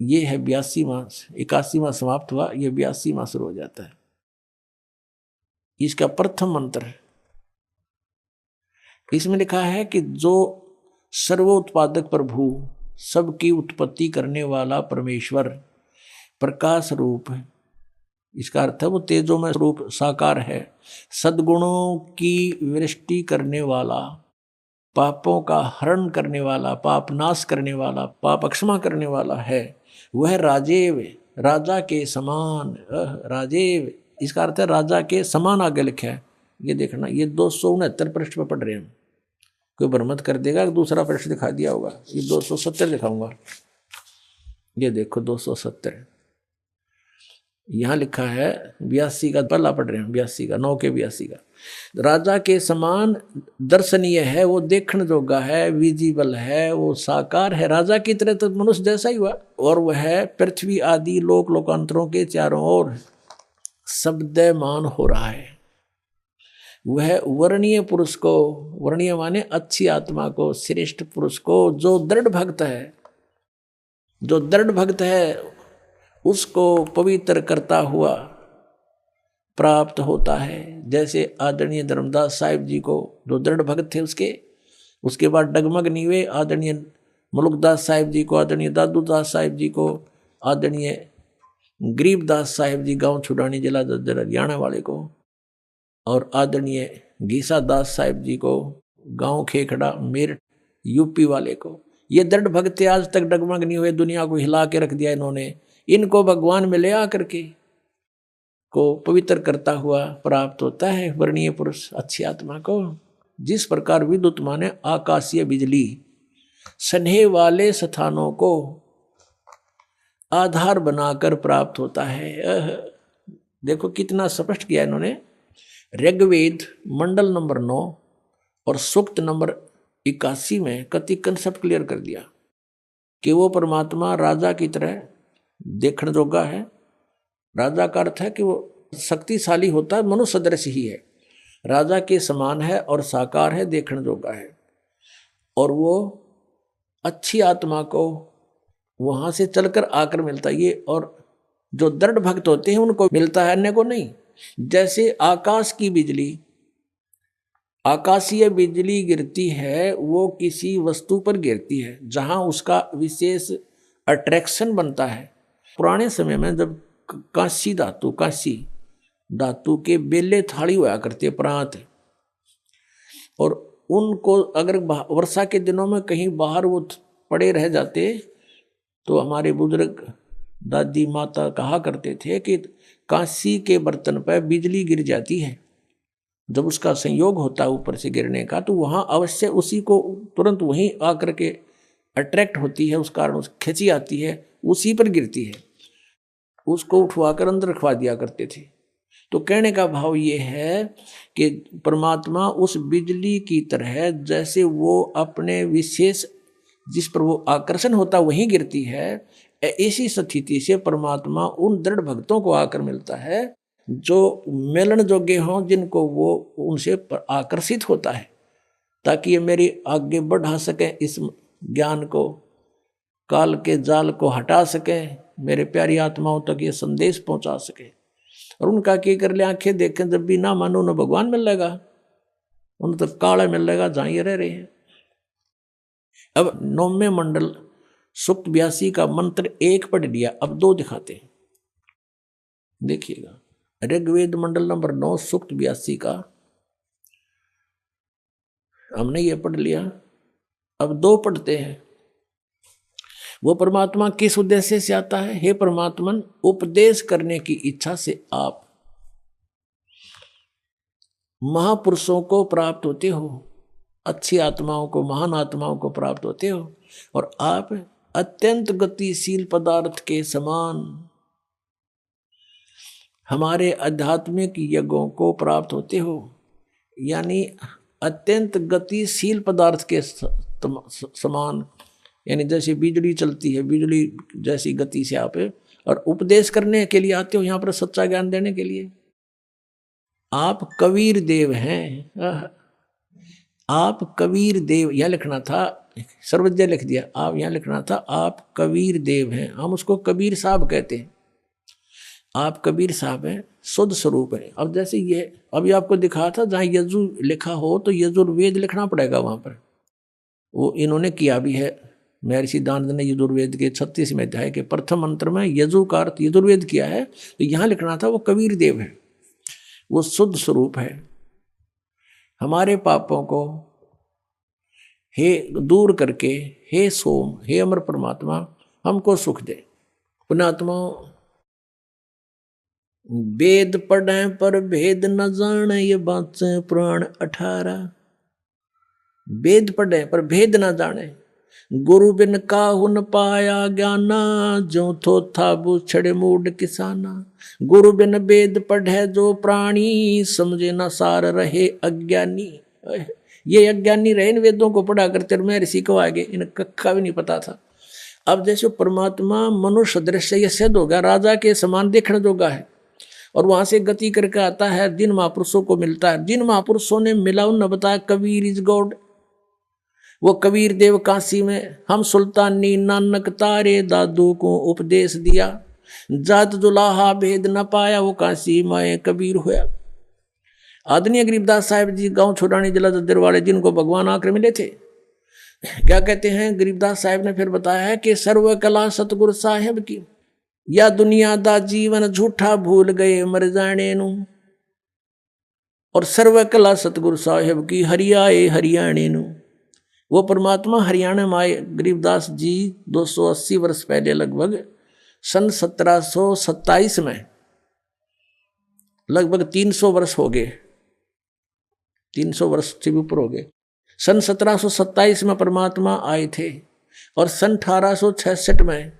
ये है 82वां, 81वां समाप्त हुआ, ये 82वां शुरू हो जाता है। इसका प्रथम मंत्र है। इसमें लिखा है कि जो सर्वोत्पादक प्रभु, सबकी उत्पत्ति करने वाला परमेश्वर, प्रकाश रूप है। इसका अर्थ है वो तेजोमय रूप साकार है, सद्गुणों की वृष्टि करने वाला, पापों का हरण करने वाला, पाप नाश करने वाला, पाप क्षमा करने वाला है। वह राजेव, राजा के समान, राजेव इसका अर्थ है राजा के समान आगे लिखा है। ये देखना, ये 269 पृष्ठ पर पढ़ रहे हैं। कोई भ्रमत कर देगा कि दूसरा पृष्ठ दिखा दिया होगा, ये 270 दिखाऊंगा। ये देखो 270 यहाँ लिखा है, 82 का पहला पढ़ रहे हैं, 82 का 9 के 82 का। राजा के समान दर्शनीय है, वो देखने जोगा है, विजिबल है, वो साकार है, राजा की तरह तो मनुष्य जैसा ही हुआ। और वह पृथ्वी आदि लोक लोकांतरों के चारों ओर शब्दमान हो रहा है। वह वर्णीय पुरुष को, वर्णीय माने अच्छी आत्मा को, श्रेष्ठ पुरुष को, जो दृढ़ भक्त है, जो दृढ़ भक्त है उसको पवित्र करता हुआ प्राप्त होता है। जैसे आदरणीय धर्मदास साहिब जी को, जो दृढ़ भक्त थे उसके बाद डगमग नीवे, आदरणीय मुलुकदास साहिब जी को, आदरणीय दादूदास साहिब जी को, आदरणीय गरीबदास साहिब जी गांव छुड़ानी जिला दद्दर हरियाणा वाले को, और आदरणीय गीसा दास साहिब जी को गांव खेखड़ा मेरठ यूपी वाले को। ये दृढ़ भक्त आज तक डगमग नहीं हुए, दुनिया को हिला के रख दिया इन्होंने। इनको भगवान में ले आकर के को पवित्र करता हुआ प्राप्त होता है वर्णीय पुरुष, अच्छी आत्मा को। जिस प्रकार विद्युत माने आकाशीय बिजली स्नेह वाले स्थानों को आधार बनाकर प्राप्त होता है। देखो कितना स्पष्ट किया इन्होंने। ऋग्वेद मंडल नंबर 9 और सूक्त नंबर 81 में कति कंसेप्ट क्लियर कर दिया कि वो परमात्मा राजा की तरह देखने जोगा है। राजा का अर्थ है कि वो शक्तिशाली होता है, मनुष्य सदृश ही है, राजा के समान है और साकार है, देखने जोगा है। और वो अच्छी आत्मा को वहां से चलकर आकर मिलता है ये, और जो दृढ़ भक्त होते हैं उनको मिलता है, अन्य को नहीं। जैसे आकाश की बिजली, आकाशीय बिजली गिरती है, वो किसी वस्तु पर गिरती है जहां उसका विशेष अट्रैक्शन बनता है। पुराने समय में जब कांसी धातु के बेले थाली हुआ करते प्रांत, और उनको अगर वर्षा के दिनों में कहीं बाहर वो पड़े रह जाते तो हमारे बुजुर्ग दादी माता कहा करते थे कि कांसी के बर्तन पर बिजली गिर जाती है, जब उसका संयोग होता है ऊपर से गिरने का, तो वहाँ अवश्य उसी को तुरंत वहीं आकर के अट्रैक्ट होती है, उस कारण उस खिंची आती है, उसी पर गिरती है। उसको उठवाकर अंदर रखवा दिया करते थे। तो कहने का भाव ये है कि परमात्मा उस बिजली की तरह, जैसे वो अपने विशेष जिस पर वो आकर्षण होता वहीं गिरती है, ऐसी स्थिति से परमात्मा उन दृढ़ भक्तों को आकर मिलता है जो मिलन जोगे हों, जिनको वो उनसे आकर्षित होता है, ताकि ये मेरी आगे बढ़ा सके, इस ज्ञान को, काल के जाल को हटा सके, मेरे प्यारी आत्माओं तक ये संदेश पहुंचा सके। और उनका क्या कर ले, आंखें देखें, जब भी ना मानो न भगवान मिलेगा, उन तक काला मिलेगा जहां ये रह रहे हैं। अब 9वें मंडल सूक्त 82 का मंत्र 1 पढ़ लिया, अब 2 दिखाते हैं, देखिएगा। ऋग्वेद मंडल नंबर 9 सूक्त 82 का हमने ये पढ़ लिया, अब 2 पढ़ते हैं। वो परमात्मा किस उद्देश्य से आता है? हे परमात्मन, उपदेश करने की इच्छा से आप महापुरुषों को प्राप्त होते हो, अच्छी आत्माओं को, महान आत्माओं को प्राप्त होते हो, और आप अत्यंत गतिशील पदार्थ के समान हमारे आध्यात्मिक यज्ञों को प्राप्त होते हो। यानी अत्यंत गतिशील पदार्थ के समान यानी जैसे बिजली चलती है, बिजली जैसी गति से आप और उपदेश करने के लिए आते हो यहाँ पर, सच्चा ज्ञान देने के लिए। आप कबीर देव हैं, आप कबीर देव, यह लिखना था, सर्वज्ञ लिख दिया, आप यहाँ लिखना था आप कबीर देव हैं। हम उसको कबीर साहब कहते हैं, आप कबीर साहब हैं, शुद्ध स्वरूप है। अब जैसे ये अभी आपको दिखा था, जहाँ यजु लिखा हो तो यजुर्वेद लिखना पड़ेगा वहाँ पर, वो इन्होंने किया भी है। महर्षि दानंद ने यजुर्वेद के 36वें अध्याय के प्रथम मंत्र में यजु का अर्थ यजुर्वेद किया है, तो यहाँ लिखना था वो कबीर देव है, वो शुद्ध स्वरूप है। हमारे पापों को हे दूर करके, हे सोम, हे अमर परमात्मा हमको सुख दे। पुण्यात्मा, वेद पढ़े पर भेद न जाने, ये बात पुराण 18। वेद पढ़े पर भेद न जाने, गुरु बिन काहू न पाया ज्ञाना, जो थो था बूछड़े मूड किसाना। गुरु बिन वेद पढ़े जो प्राणी, समझे न सार रहे अज्ञानी। ये अज्ञानी रहे इन वेदों को पढ़ा करते, मैं ऋषि को आगे इन कक्का भी नहीं पता था। अब जैसे परमात्मा मनुष्य दृश्य ये सिद्ध हो गया, राजा के समान देखने जोगा है, और वहां से गति करके आता है, जिन महापुरुषों को मिलता है, जिन महापुरुषों ने मिला उन बताया कबीर इज गॉड। वो कबीर देव काशी में, हम सुल्तानी नानक तारे दादू को उपदेश दिया, जात जुलाहा भेद न पाया, वो काशी माए कबीर होया। आदरणीय गरीबदास साहिब जी गांव छोड़ानी जिला दद्दर वाले, जिनको भगवान आकर मिले थे, क्या कहते हैं गरीबदास साहिब ने फिर बताया है कि सर्व कला सतगुरु साहिब की, या दुनिया दा जीवन झूठा भूल गए मर जाने नू, और सर्व कला सतगुरु साहिब की हरियाए हरियाणे नू। वो परमात्मा हरियाणा में आए गरीबदास जी 280 वर्ष पहले, लगभग सन 1727 में, लगभग 300 वर्ष हो गए, 300 वर्ष से भी ऊपर हो गए। सन 1727 में परमात्मा आए थे, और सन 1866 में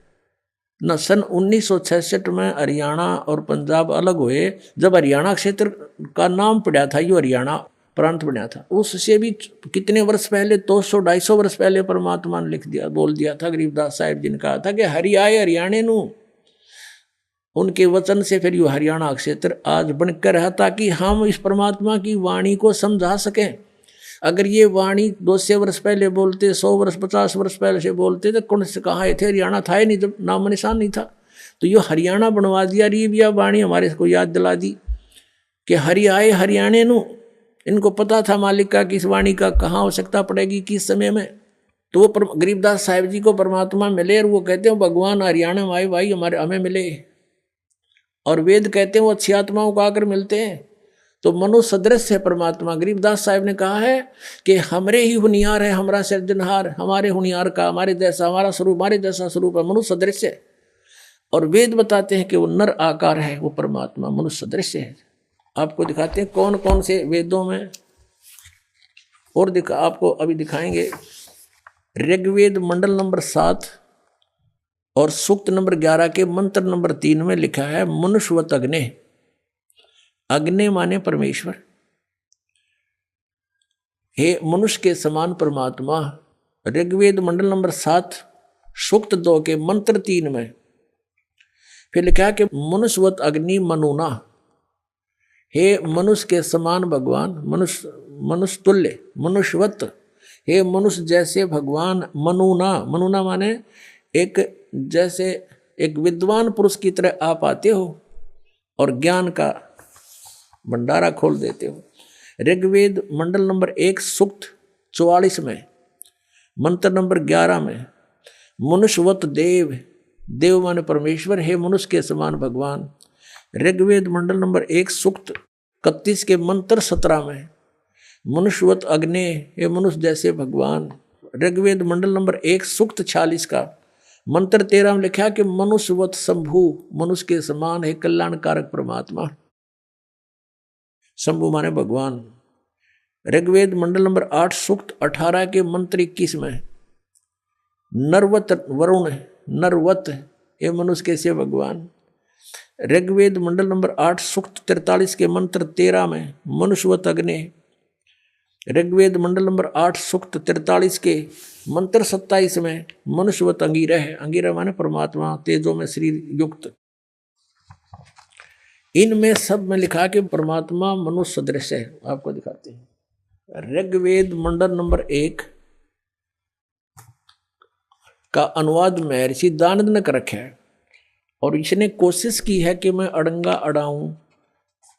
न सन 1966 में हरियाणा और पंजाब अलग हुए। जब हरियाणा क्षेत्र का नाम पड़ा था, यो हरियाणा प्रांत बना था, उससे भी कितने वर्ष पहले, 200-250 वर्ष पहले परमात्मा ने लिख दिया, बोल दिया था गरीबदास साहिब जी ने कहा था कि हरि आए हरियाणे नू। उनके वचन से फिर यो हरियाणा क्षेत्र आज बनकर रहा, ताकि हम इस परमात्मा की वाणी को समझा सकें। अगर ये वाणी 200 वर्ष पहले बोलते, 100 वर्ष 50 वर्ष पहले से बोलते, तो कौन से कहाँ थे, हरियाणा था ही नहीं, जब नाम निशान नहीं था। तो ये हरियाणा बनवा दिया, रिबिया वाणी हमारे को याद दिला दी कि हरि आए हरियाणे नू। इनको पता था मालिक का कि इस वाणी का कहाँ आवश्यकता पड़ेगी, किस समय में। तो वो गरीबदास साहिब जी को परमात्मा मिले, और वो कहते हैं भगवान हरियाणा में आए भाई, हमें मिले। और वेद कहते हैं वो अच्छी आत्माओं को आकर मिलते हैं। तो मनुष्य सदृश है परमात्मा। गरीबदास साहिब ने कहा है कि हमरे ही हुनियार है, हमारा सृजनहार, हमारे हुनियार का, हमारे जैसा हमारा स्वरूप, हमारे जैसा स्वरूप है, मनुष्य सदृश है। और वेद बताते हैं कि वो नर आकार है, वो परमात्मा मनुष्य सदृश है। आपको दिखाते हैं कौन कौन से वेदों में, और आपको अभी दिखाएंगे। ऋग्वेद मंडल नंबर 7 और सूक्त नंबर 11 के मंत्र नंबर 3 में लिखा है मनुष्यवत अग्ने। अग्नि माने परमेश्वर, हे मनुष्य के समान परमात्मा। ऋग्वेद मंडल नंबर 7 सूक्त 2 के मंत्र 3 में फिर लिखा है कि मनुष्यवत अग्नि मनुना, हे मनुष्य के समान भगवान, मनुष्य तुल्य, मनुष्यवत, हे मनुष्य जैसे भगवान। मनुना, मनुना माने एक, जैसे एक विद्वान पुरुष की तरह आप आते हो और ज्ञान का भंडारा खोल देते हो। ऋग्वेद मंडल नंबर 1 सूक्त 44 में मंत्र नंबर 11 में मनुष्यवत देव, देव माने परमेश्वर, हे मनुष्य के समान भगवान। ऋग्वेद मंडल नंबर 1 सूक्त 31 के मंत्र 17 में मनुष्यवत अग्नि, हे मनुष्य जैसे भगवान। ऋग्वेद मंडल नंबर 1 सूक्त 46 का मंत्र 13 में लिखा कि मनुष्यवत शंभु, मनुष्य के समान है कल्याणकारक परमात्मा। शंभु माने भगवान। ऋग्वेद मंडल नंबर 8 सूक्त 18 के मंत्र 21 में नरवत वरुण, नरवत, ये मनुष्य के से भगवान। ऋग्वेद मंडल नंबर 8 सूक्त 43 के मंत्र 13 में मनुष्यवत अग्नि। ऋग्वेद मंडल नंबर 8 सूक्त 43 के मंत्र 27 में मनुष्यवत अंगिरह है। अंगिरह माने परमात्मा, तेजो में शरीर युक्त। इनमें सब में लिखा कि परमात्मा मनुष्य सदृश है। आपको दिखाते हैं। ऋग्वेद मंडल नंबर 1 का अनुवाद महर्षि दानंद ने कर रखा है और इसने कोशिश की है कि मैं अड़ंगा अड़ाऊं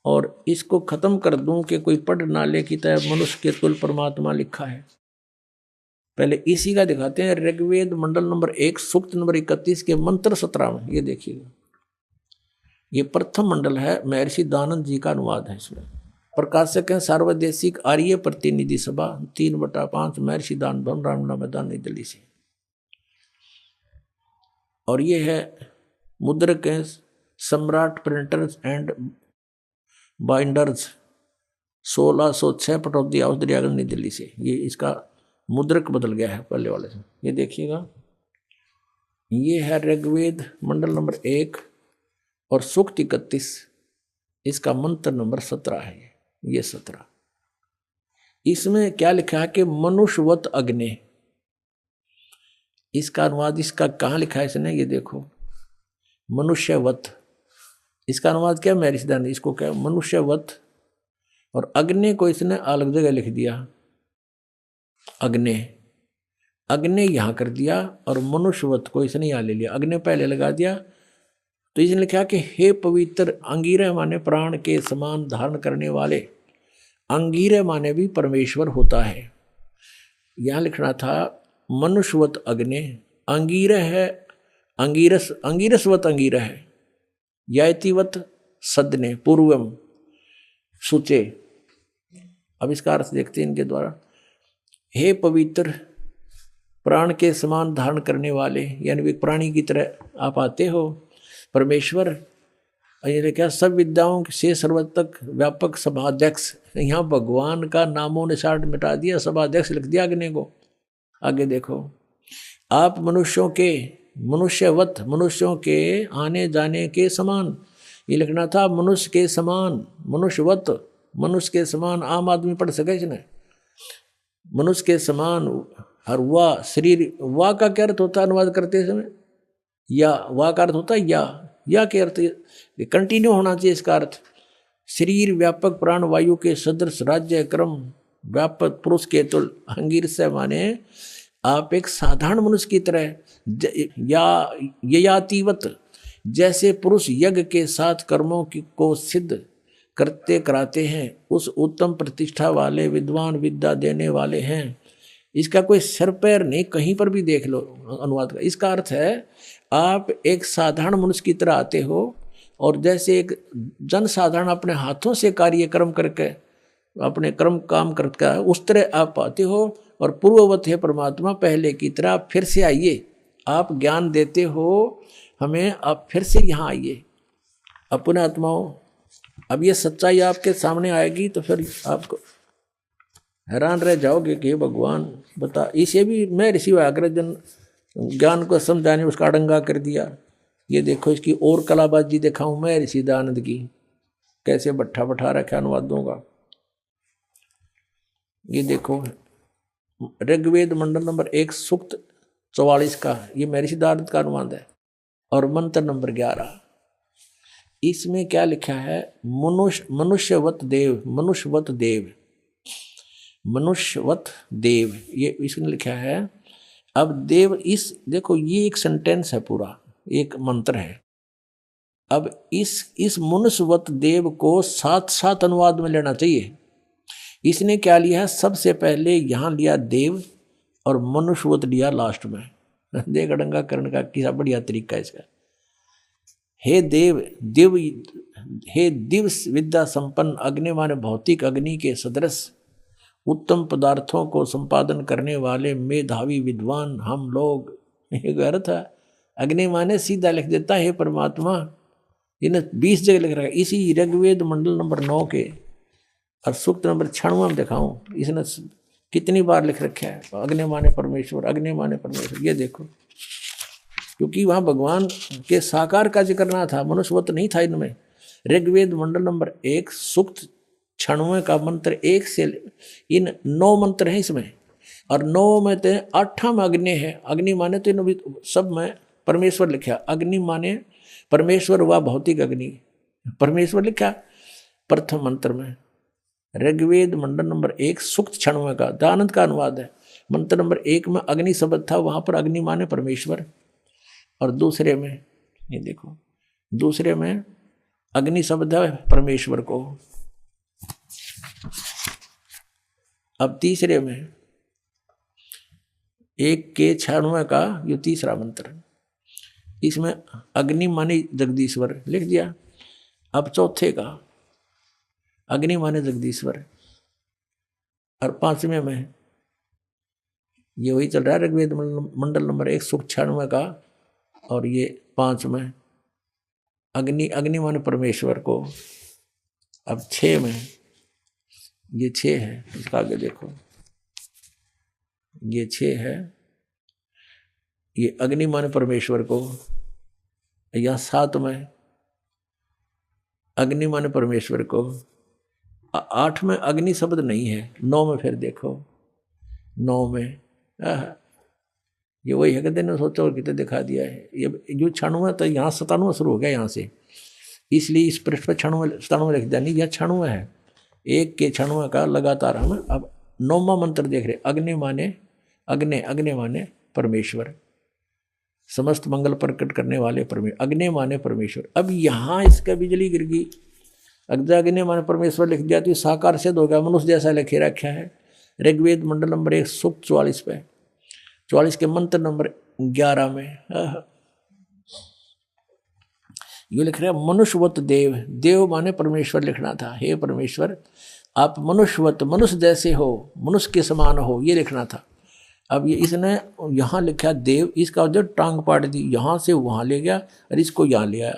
और इसको खत्म कर दूं कि कोई पढ़ ना ले कि तय मनुष्य के तुल परमात्मा लिखा है। पहले इसी का दिखाते हैं। ऋग्वेद मंडल नंबर 1 सूक्त नंबर 31 के मंत्र 17 में ये देखिएगा। ये प्रथम मंडल है, महर्षि दानंद जी का अनुवाद है। इसमें प्रकाशक है सार्वदेशिक आर्य प्रतिनिधि सभा 3/5 महर्षि दान भवन रामना मैदान नई दिल्ली से। और ये है मुद्रक है सम्राट printers and binders 1606 Pataudi house Daryaganj नई दिल्ली से। ये इसका मुद्रक बदल गया है पहले वाले से। ये देखिएगा। ये है ऋग्वेद मंडल नंबर 1 और सूक्त 31, इसका मंत्र नंबर 17 है। ये 17। इसमें क्या लिखा है कि मनुष्यवत अग्नि। इसका अनुवाद इसका कहाँ लिखा है इसने, ये देखो मनुष्यवत। इसका अनुवाद क्या महर्षि दानंद, इसको क्या मनुष्यवत, और अग्नि को इसने अलग जगह लिख दिया। अग्नि अग्नि यहाँ कर दिया और मनुष्यवत को इसने यहाँ ले लिया। अग्नि पहले लगा दिया तो इसने लिखा कि हे पवित्र अंगिरह माने प्राण के समान धारण करने वाले। अंगिरह माने भी परमेश्वर होता है। यहाँ लिखना था मनुष्यवत अग्नि, अंगिरह है अंगिरस, अंगिरसवत अंगिरह है, यातिवत सदने पूर्वम सुचे। अब इसका अर्थ देखते हैं इनके द्वारा। हे पवित्र प्राण के समान धारण करने वाले, यानी वे प्राणी की तरह आप आते हो परमेश्वर। ये क्या सब विद्याओं से सर्वतक व्यापक सभाध्यक्ष। यहाँ भगवान का नामों निशान मिटा दिया, सभाध्यक्ष लिख दिया अग्नि को। आगे देखो, आप मनुष्यों के मनुष्यवत, मनुष्यों के आने जाने के समान। ये लिखना था मनुष्य के समान, मनुष्यवत, मनुष्य के समान। आम आदमी पढ़ सके इसने। मनुष्य के समान हर वाह शरीर, वाह का क्या अर्थ होता है अनुवाद करते समय? या वाह का अर्थ होता है या के अर्थ कंटिन्यू होना चाहिए इसका अर्थ। शरीर व्यापक प्राण वायु के सदृश राज्य क्रम व्यापक पुरुष के तुल। अंगिर से माने आप एक साधारण मनुष्य की तरह, या ययातिवत, जैसे पुरुष यज्ञ के साथ कर्मों को सिद्ध करते कराते हैं, उस उत्तम प्रतिष्ठा वाले विद्वान विद्या देने वाले हैं। इसका कोई सर पैर नहीं, कहीं पर भी देख लो अनुवाद का। इसका अर्थ है आप एक साधारण मनुष्य की तरह आते हो और जैसे एक जन साधारण अपने हाथों से कार्यक्रम करके अपने कर्म काम करके उस तरह आप आते हो। और पूर्ववत है परमात्मा, पहले की तरह आप फिर से आइए। आप ज्ञान देते हो हमें, आप फिर से यहाँ आइए अपने आत्माओं। अब ये सच्चाई आपके सामने आएगी तो फिर आपको हैरान रह जाओगे कि भगवान बता। इसे भी मैं ऋषि व्याघ्रजन ज्ञान को समझाने उसका अड़ंगा कर दिया। ये देखो इसकी और कलाबाजी दिखाऊं मैं ऋषि दानंद की, कैसे भट्ठा बैठा रखा अनुवादों का। ये देखो ऋग्वेद मंडल नंबर 1 सूक्त 44 का ये महर्षि दानंद का अनुवाद है। और मंत्र नंबर 11, इसमें क्या लिखा है? मनुष्यवत देव, मनुष्यवत देव, मनुष्यवत देव, ये इसने लिखा है। अब देव, इस देखो ये एक सेंटेंस है, पूरा एक मंत्र है। अब इस मनुष्यवत देव को साथ अनुवाद में लेना चाहिए। इसने क्या लिया है? सबसे पहले यहाँ लिया देव और मनुष्यवत लिया लास्ट में। देख अड़ंगा करने का किसा बढ़िया तरीका है इसका। हे देव, दिव, हे दिव विद्या संपन्न अग्नि माने भौतिक अग्नि के सदृश उत्तम पदार्थों को संपादन करने वाले मेधावी विद्वान हम लोग। एक अर्थ है अग्नि माने सीधा लिख देता है परमात्मा। इन्हें 20 जगह लिख रखा है। इसी ऋग्वेद मंडल नंबर 9 के और सूक्त नंबर 96 में दिखाऊं इसने कितनी बार लिख रखा है अग्नि माने परमेश्वर, अग्नि माने परमेश्वर। ये देखो, क्योंकि वहाँ भगवान के साकार का जिक्र ना था, मनुष्यवत नहीं था इनमें। ऋग्वेद मंडल नंबर 1 सूक्त 96 का मंत्र एक से इन 9 मंत्र हैं इसमें, और 9 में तो 8 में अग्नि है। अग्नि माने तो इन सब में परमेश्वर लिखा, अग्नि माने परमेश्वर हुआ भौतिक अग्नि, परमेश्वर लिखा प्रथम मंत्र में। ऋग्वेद मंडल नंबर 1 सूक्त 96 का दयानंद का अनुवाद है। मंत्र नंबर 1 में अग्नि शब्द था, वहां पर अग्नि माने परमेश्वर, और दूसरे में ये देखो, दूसरे में अग्नि शब्द है परमेश्वर को। अब तीसरे में 1 के 96 का ये तीसरा मंत्र, इसमें अग्नि माने जगदीश्वर लिख दिया। अब चौथे का अग्नि माने जगदीश्वर, और 5वें में ये वही चल रहा है ऋग्वेद मंडल नंबर 1 सूक्त 96 का, और ये 5 में अग्नि माने परमेश्वर को। अब 6 में ये 6 है, इसका आगे देखो, ये 6 है, ये अग्नि माने परमेश्वर को। यहाँ 7 में अग्नि माने परमेश्वर को। 8 में अग्नि शब्द नहीं है। 9 में फिर देखो, 9 में ये वही है, कहते ने सोचा और कितने दिखा दिया है। ये जो 96 तो यहाँ 97 शुरू हो गया यहाँ से, इसलिए इस पृष्ठ पर 97 लिख दिया, नहीं यह 96 है। 1 के 96 का लगातार हम अब 9वां मंत्र देख रहे। अग्नि माने अग्नि माने परमेश्वर, समस्त मंगल प्रकट करने वाले परमेश्वर, अग्नि माने परमेश्वर। अब यहाँ इसका बिजली गिर गई, अग्नि माने परमेश्वर लिख दिया तो साकार सिद्ध हो गया, मनुष्य जैसा लिखे रखा है। ऋग्वेद मंडल नंबर 1 सूक्त 44 पे, 44 के मंत्र नंबर 11 में ये लिख रहा है मनुष्यवत देव, देव माने परमेश्वर लिखना था। हे परमेश्वर आप मनुष्यवत, मनुष्य जैसे हो, मनुष्य के समान हो, ये लिखना था। अब ये इसने यहाँ लिखा देव, इसका जो टांग पाट दी, यहाँ से वहाँ ले गया और इसको यहाँ ले आया।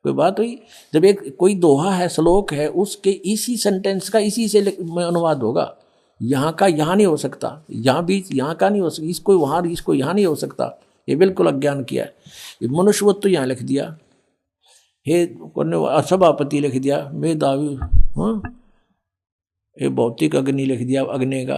कोई बात हुई? जब एक कोई दोहा है, श्लोक है, उसके इसी सेंटेंस का इसी से अनुवाद होगा। यहाँ का यहाँ नहीं हो सकता, यहाँ बीच यहाँ का नहीं हो सकता, इसको वहाँ इसको यहाँ नहीं हो सकता। ये बिल्कुल अज्ञान किया है। ये मनुष्यवत तो यहाँ लिख दिया, हे सभापति लिख दिया, मेधावी, हाँ, ये भौतिक अग्नि लिख दिया, अग्नि का